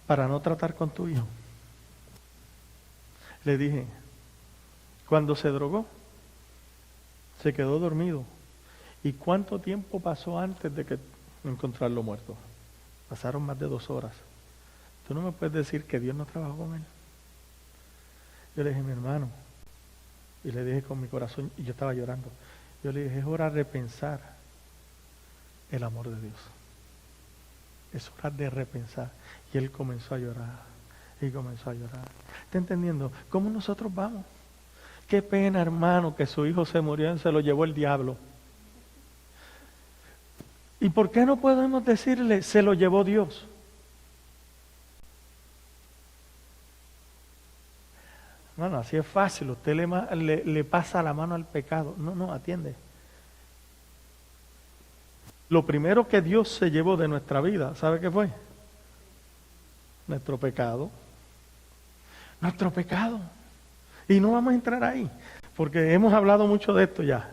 Para no tratar con tu hijo. Le dije, cuando se drogó, se quedó dormido. ¿Y cuánto tiempo pasó antes de que encontrarlo muerto? Pasaron más de 2 horas. Tú no me puedes decir que Dios no trabajó con él. Yo le dije, mi hermano, y le dije con mi corazón, y yo estaba llorando, yo le dije, es hora de repensar el amor de Dios. Es hora de repensar. Y él comenzó a llorar, y comenzó a llorar. ¿Está entendiendo? ¿Cómo nosotros vamos? Qué pena, hermano, que su hijo se murió y se lo llevó el diablo. ¿Y por qué no podemos decirle, se lo llevó Dios? Hermano, así es fácil. Usted le pasa la mano al pecado. No, atiende. Lo primero que Dios se llevó de nuestra vida, ¿sabe qué fue? Nuestro pecado. Nuestro pecado. Y no vamos a entrar ahí, porque hemos hablado mucho de esto ya.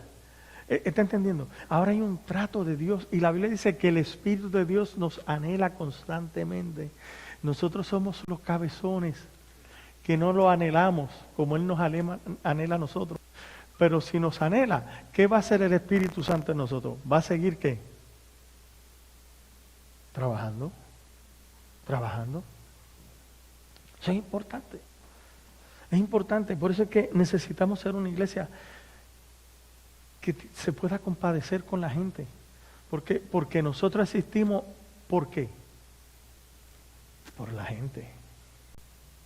¿Está entendiendo? Ahora hay un trato de Dios y la Biblia dice que el Espíritu de Dios nos anhela constantemente. Nosotros somos los cabezones que no lo anhelamos como Él nos anhela a nosotros. Pero si nos anhela, ¿qué va a hacer el Espíritu Santo en nosotros? ¿Va a seguir qué? Trabajando. Eso es importante. Es importante, por eso es que necesitamos ser una iglesia que se pueda compadecer con la gente. Porque nosotros existimos, ¿por qué? Por la gente.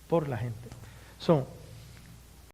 Por la gente.